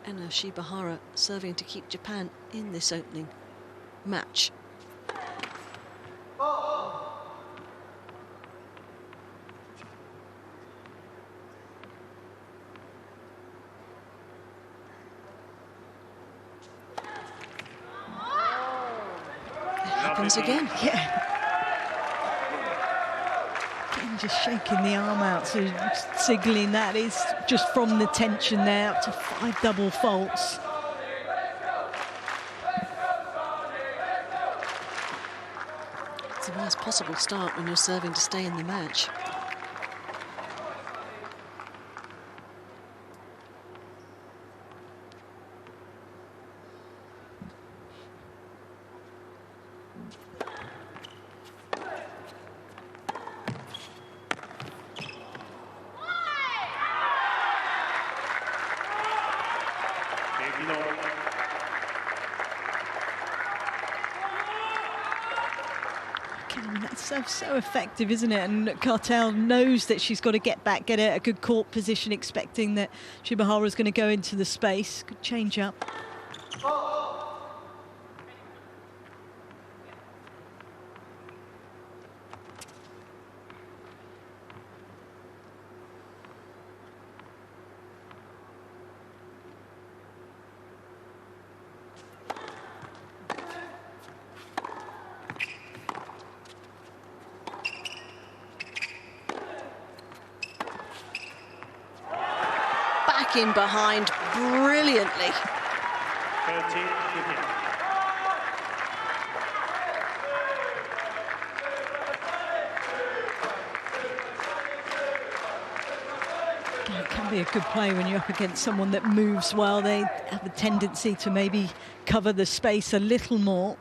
Ena Shibahara serving to keep Japan in this opening match. It happens again. Yeah. Just shaking the arm out, so signalling that is just from the tension there up to 5 double faults. It's the worst possible start when you're serving to stay in the match. So effective, isn't it? And Kartal knows that she's got to get back, get a good court position, expecting that Shibahara is going to go into the space. Good change up. In behind brilliantly. 13, It can be a good play when you're up against someone that moves well. They have a tendency to maybe cover the space a little more.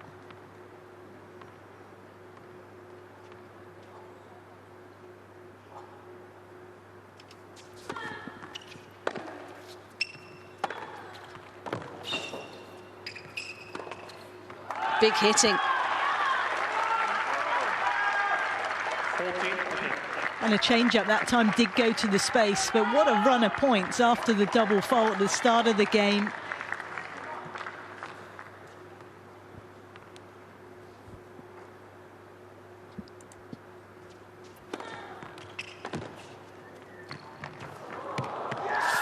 Big hitting. 14. And a change-up that time did go to the space, but what a run of points after the double fault at the start of the game.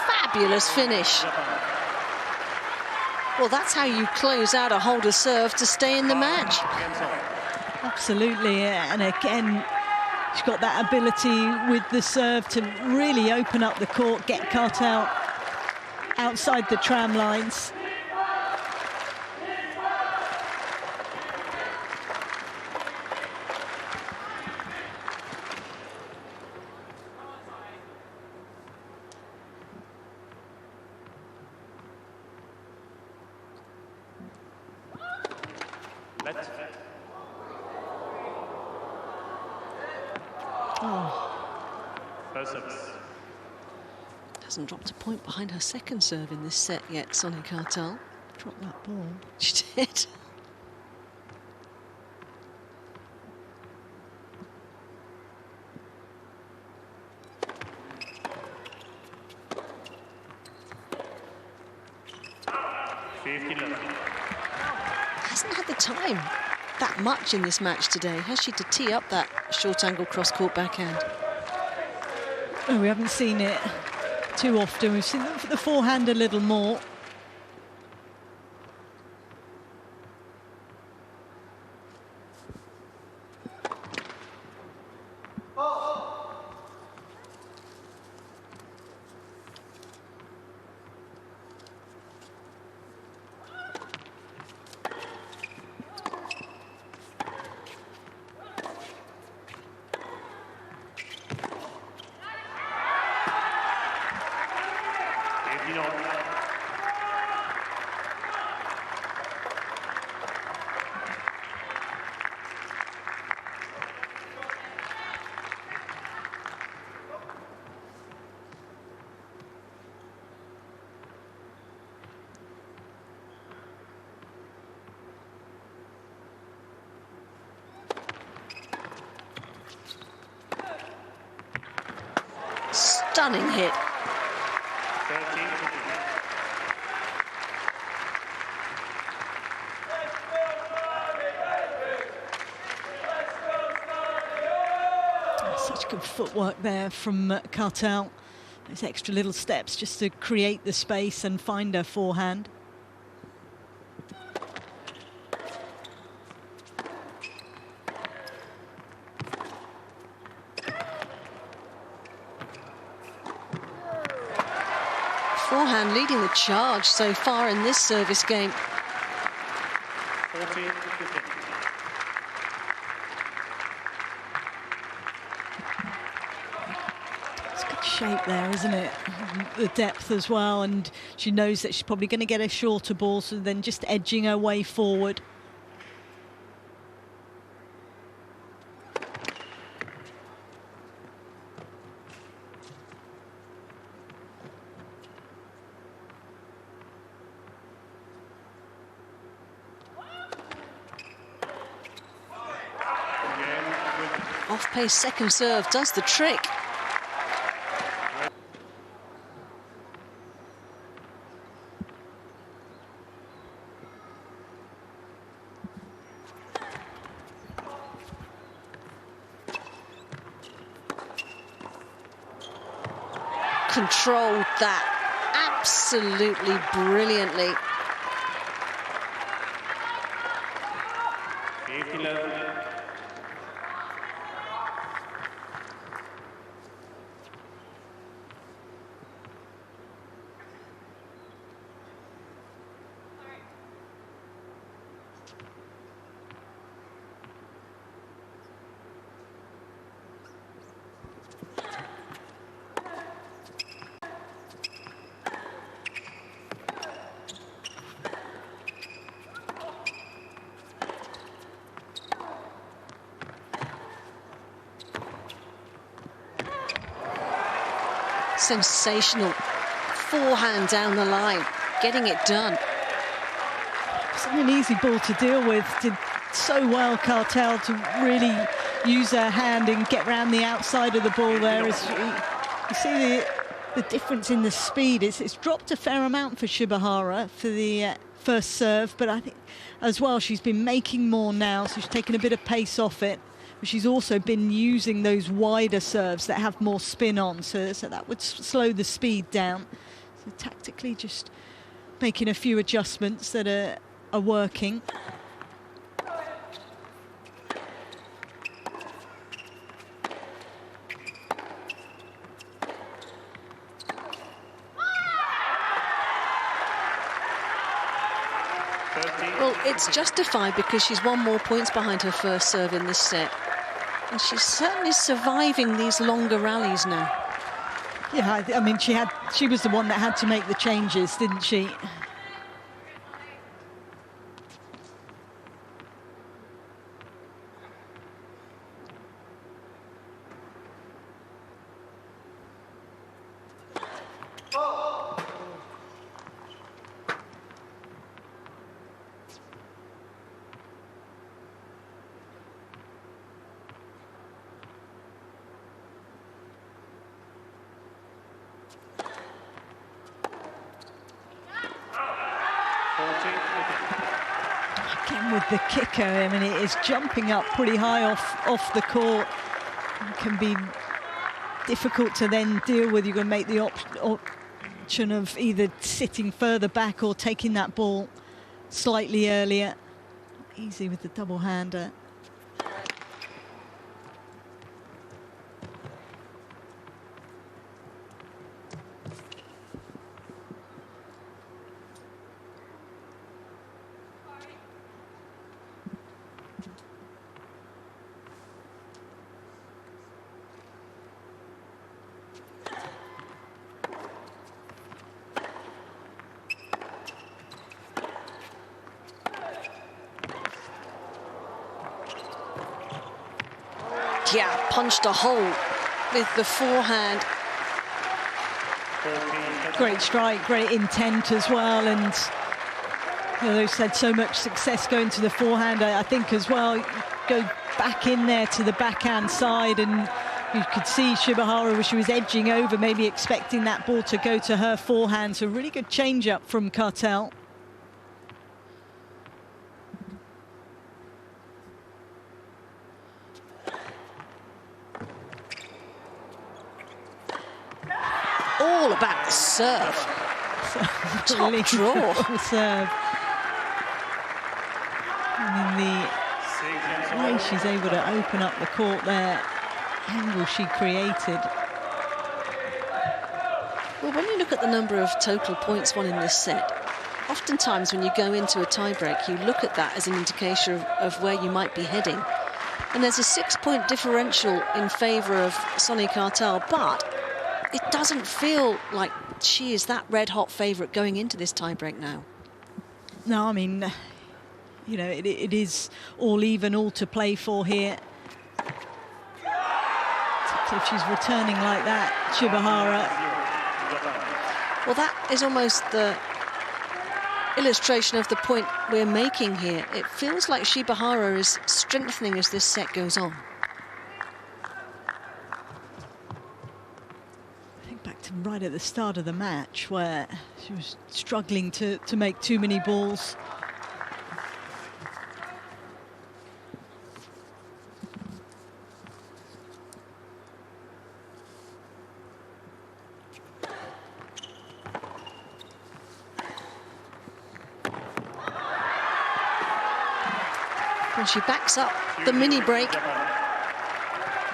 Fabulous finish. Well, that's how you close out a holder serve to stay in the match. Absolutely, and again, she's got that ability with the serve to really open up the court, get Kartal outside the tram lines. Hasn't dropped a point behind her second serve in this set yet, Sonay Kartal. Dropped that ball. She did. Hasn't had the time that much in this match today, has she, to tee up that short angle cross-court backhand? Oh, we haven't seen it too often. We've seen the forehand a little more. Stunning hit. 13. Such good footwork there from Kartal. Those extra little steps just to create the space and find her forehand. forehand leading the charge so far in this service game. 14-15. It's good shape there, isn't it? The depth as well, and she knows that she's probably going to get a shorter ball, so then just edging her way forward. Off-pace second serve does the trick. Controlled that absolutely brilliantly. 15-11. Sensational forehand down the line, getting it done. It's not an easy ball to deal with. Did so well, Kartal, to really use her hand and get round the outside of the ball there. As you see the difference in the speed. It's dropped a fair amount for Shibahara for the first serve, but I think as well she's been making more now, so she's taken a bit of pace off it. But she's also been using those wider serves that have more spin on, so that would slow the speed down. So tactically just making a few adjustments that are working. Well, it's justified because she's won more points behind her first serve in this set. And she's certainly surviving these longer rallies now. Yeah, I mean, she was the one that had to make the changes, didn't she? Again with the kicker, I mean, it is jumping up pretty high off the court. It can be difficult to then deal with. You're going to make the option of either sitting further back or taking that ball slightly earlier. Easy with the double-hander. Yeah, punched a hole with the forehand. Great strike, great intent as well, and you know, they've had so much success going to the forehand. I think as well, go back in there to the backhand side, and you could see Shibahara, where she was edging over, maybe expecting that ball to go to her forehand. So really good change-up from Kartal. All about the serve. Top draw. Serve. And in the way she's able to open up the court there, angle she created. Well, when you look at the number of total points won in this set, oftentimes when you go into a tiebreak, you look at that as an indication of where you might be heading. And there's a 6-point differential in favour of Sonay Kartal, but it doesn't feel like she is that red-hot favourite going into this tiebreak now. No, I mean, you know, it is all even, all to play for here. So if she's returning like that, Shibahara. Well, that is almost the illustration of the point we're making here. It feels like Shibahara is strengthening as this set goes on. I think back to right at the start of the match where she was struggling to make too many balls. And she backs up the mini break,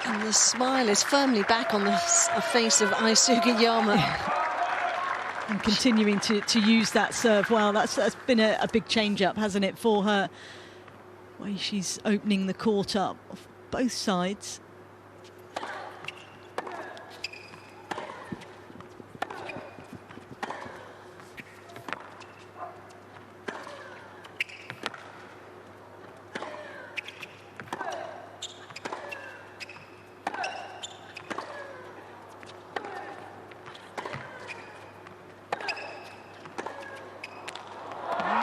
and the smile is firmly back on the face of Ai Sugiyama. And continuing to use that serve well. That's been a big change-up, hasn't it, for her? The way she's opening the court up off both sides.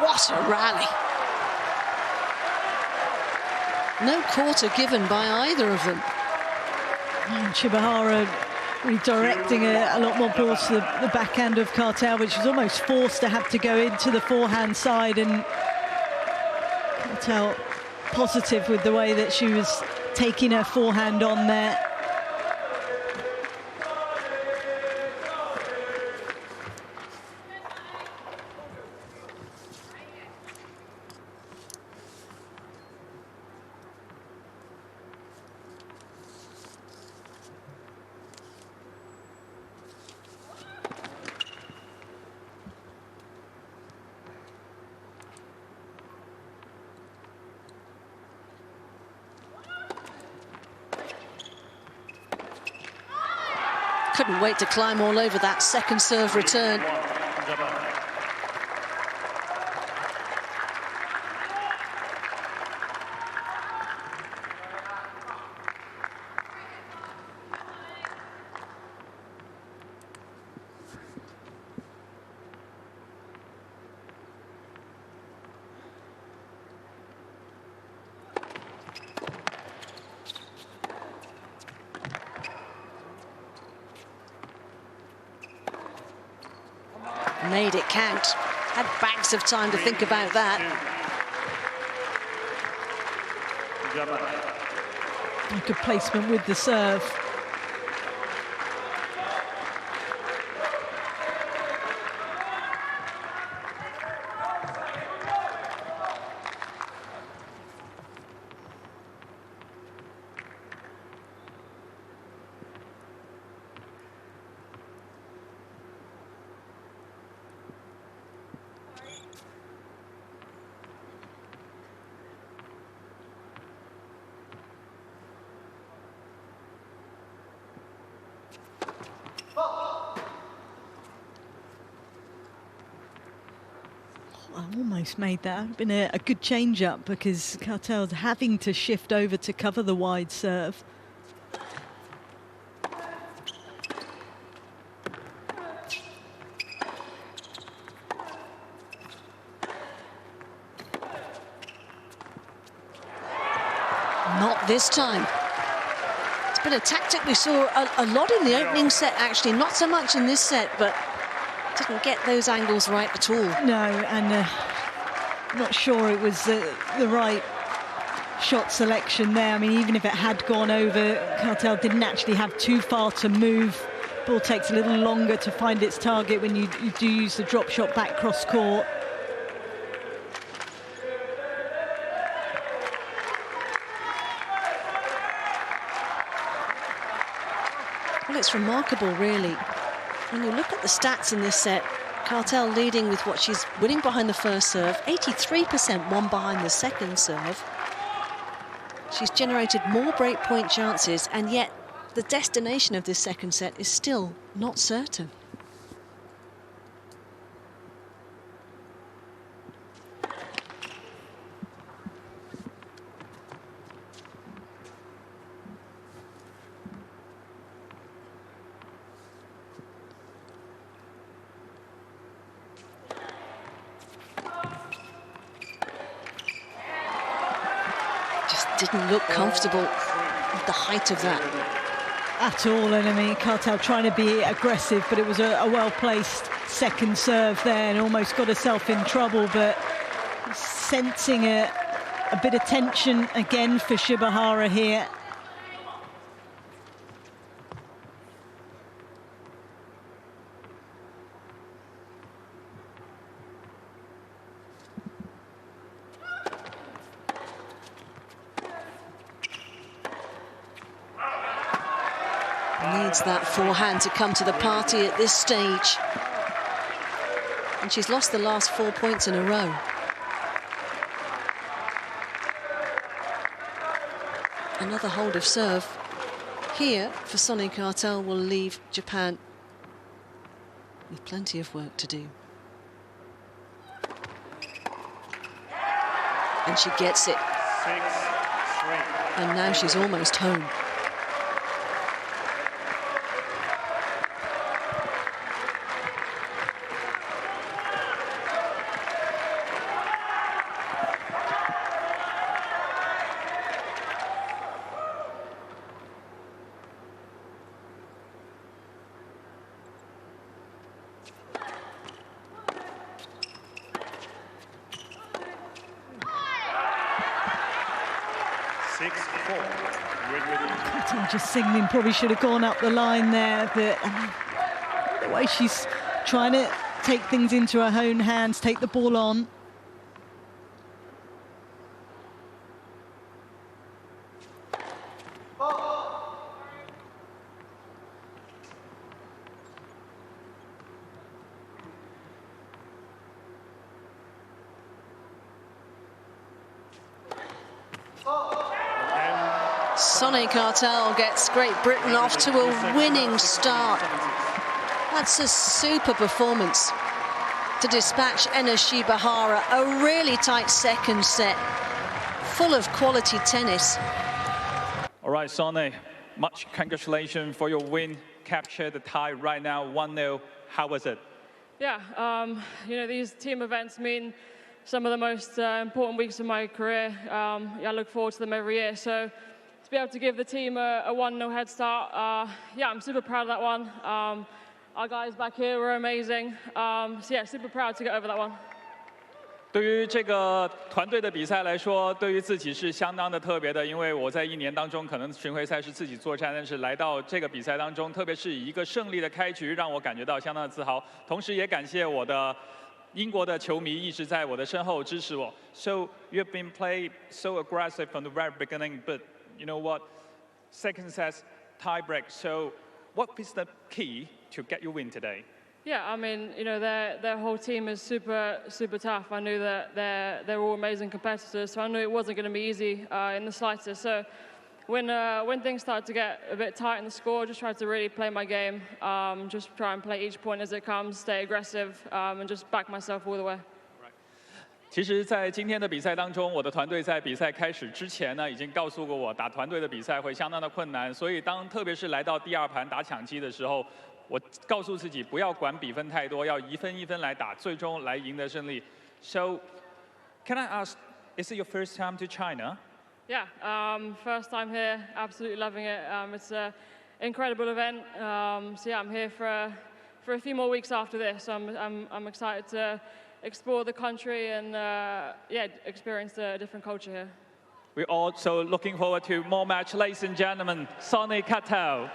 What a rally. No quarter given by either of them. And Shibahara redirecting a lot more balls to the backhand of Kartal, which was almost forced to have to go into the forehand side. And Kartal positive with the way that she was taking her forehand on there. Couldn't wait to climb all over that second serve return. Made it count. Had bags of time to think about that. A good placement with the serve. Almost made that. Been a good change-up because Kartal's having to shift over to cover the wide serve. Not this time. It's been a tactic we saw a lot in the opening set, actually. Not so much in this set, but didn't get those angles right at all. No, and not sure it was the right shot selection there. I mean, even if it had gone over, Kartal didn't actually have too far to move. Ball takes a little longer to find its target when you do use the drop shot back cross court. Well, it's remarkable, really. When you look at the stats in this set, Kartal leading with what she's winning behind the first serve, 83% won behind the second serve. She's generated more breakpoint chances, and yet the destination of this second set is still not certain. Didn't look comfortable with the height of that. At all, and I mean, Kartal trying to be aggressive, but it was a well-placed second serve there and almost got herself in trouble, but sensing a bit of tension again for Shibahara here. Needs that forehand to come to the party at this stage. And she's lost the last 4 points in a row. Another hold of serve here for Sonay Kartal will leave Japan with plenty of work to do. And she gets it. 6-3. And now she's almost home. Kartal just signaling, probably should have gone up the line there, but the way she's trying to take things into her own hands, take the ball on. Sonay Kartal gets Great Britain off to a winning start. That's a super performance to dispatch Ena Shibahara. A really tight second set, full of quality tennis. All right, Sonay, much congratulations for your win. Capture the tie right now, 1-0. How was it? Yeah, you know, these team events mean some of the most important weeks of my career. I look forward to them every year. So to be able to give the team a 1-0 head start, yeah, I'm super proud of that one. Our guys back here were amazing. So yeah, super proud to get over that one. 对于这个团队的比赛来说，对于自己是相当的特别的，因为我在1年当中可能巡回赛是自己作战，但是来到这个比赛当中，特别是以一个胜利的开局，让我感觉到相当的自豪。同时也感谢我的英国的球迷一直在我的身后支持我。So you've been played so aggressive from the very beginning, but you know what? Second set tie break. So what is the key to get your win today? Yeah, I mean, you know, their whole team is super tough. I knew that they're all amazing competitors, so I knew it wasn't going to be easy in the slightest. So when things started to get a bit tight in the score, just tried to really play my game, just try and play each point as it comes, stay aggressive, and just back myself all the way. 其实，在今天的比赛当中，我的团队在比赛开始之前呢，已经告诉过我，打团队的比赛会相当的困难。所以，特别是来到第2盘打抢七的时候，我告诉自己不要管比分太多，要一分一分来打，最终来赢得胜利。So, can I ask, is it your first time to China? Yeah, first time here, absolutely loving it. It's an incredible event. So yeah, I'm here for a few more weeks after this. I'm excited to explore the country and yeah, experience a different culture here. We're also looking forward to more match, ladies and gentlemen. Sonay Kartal.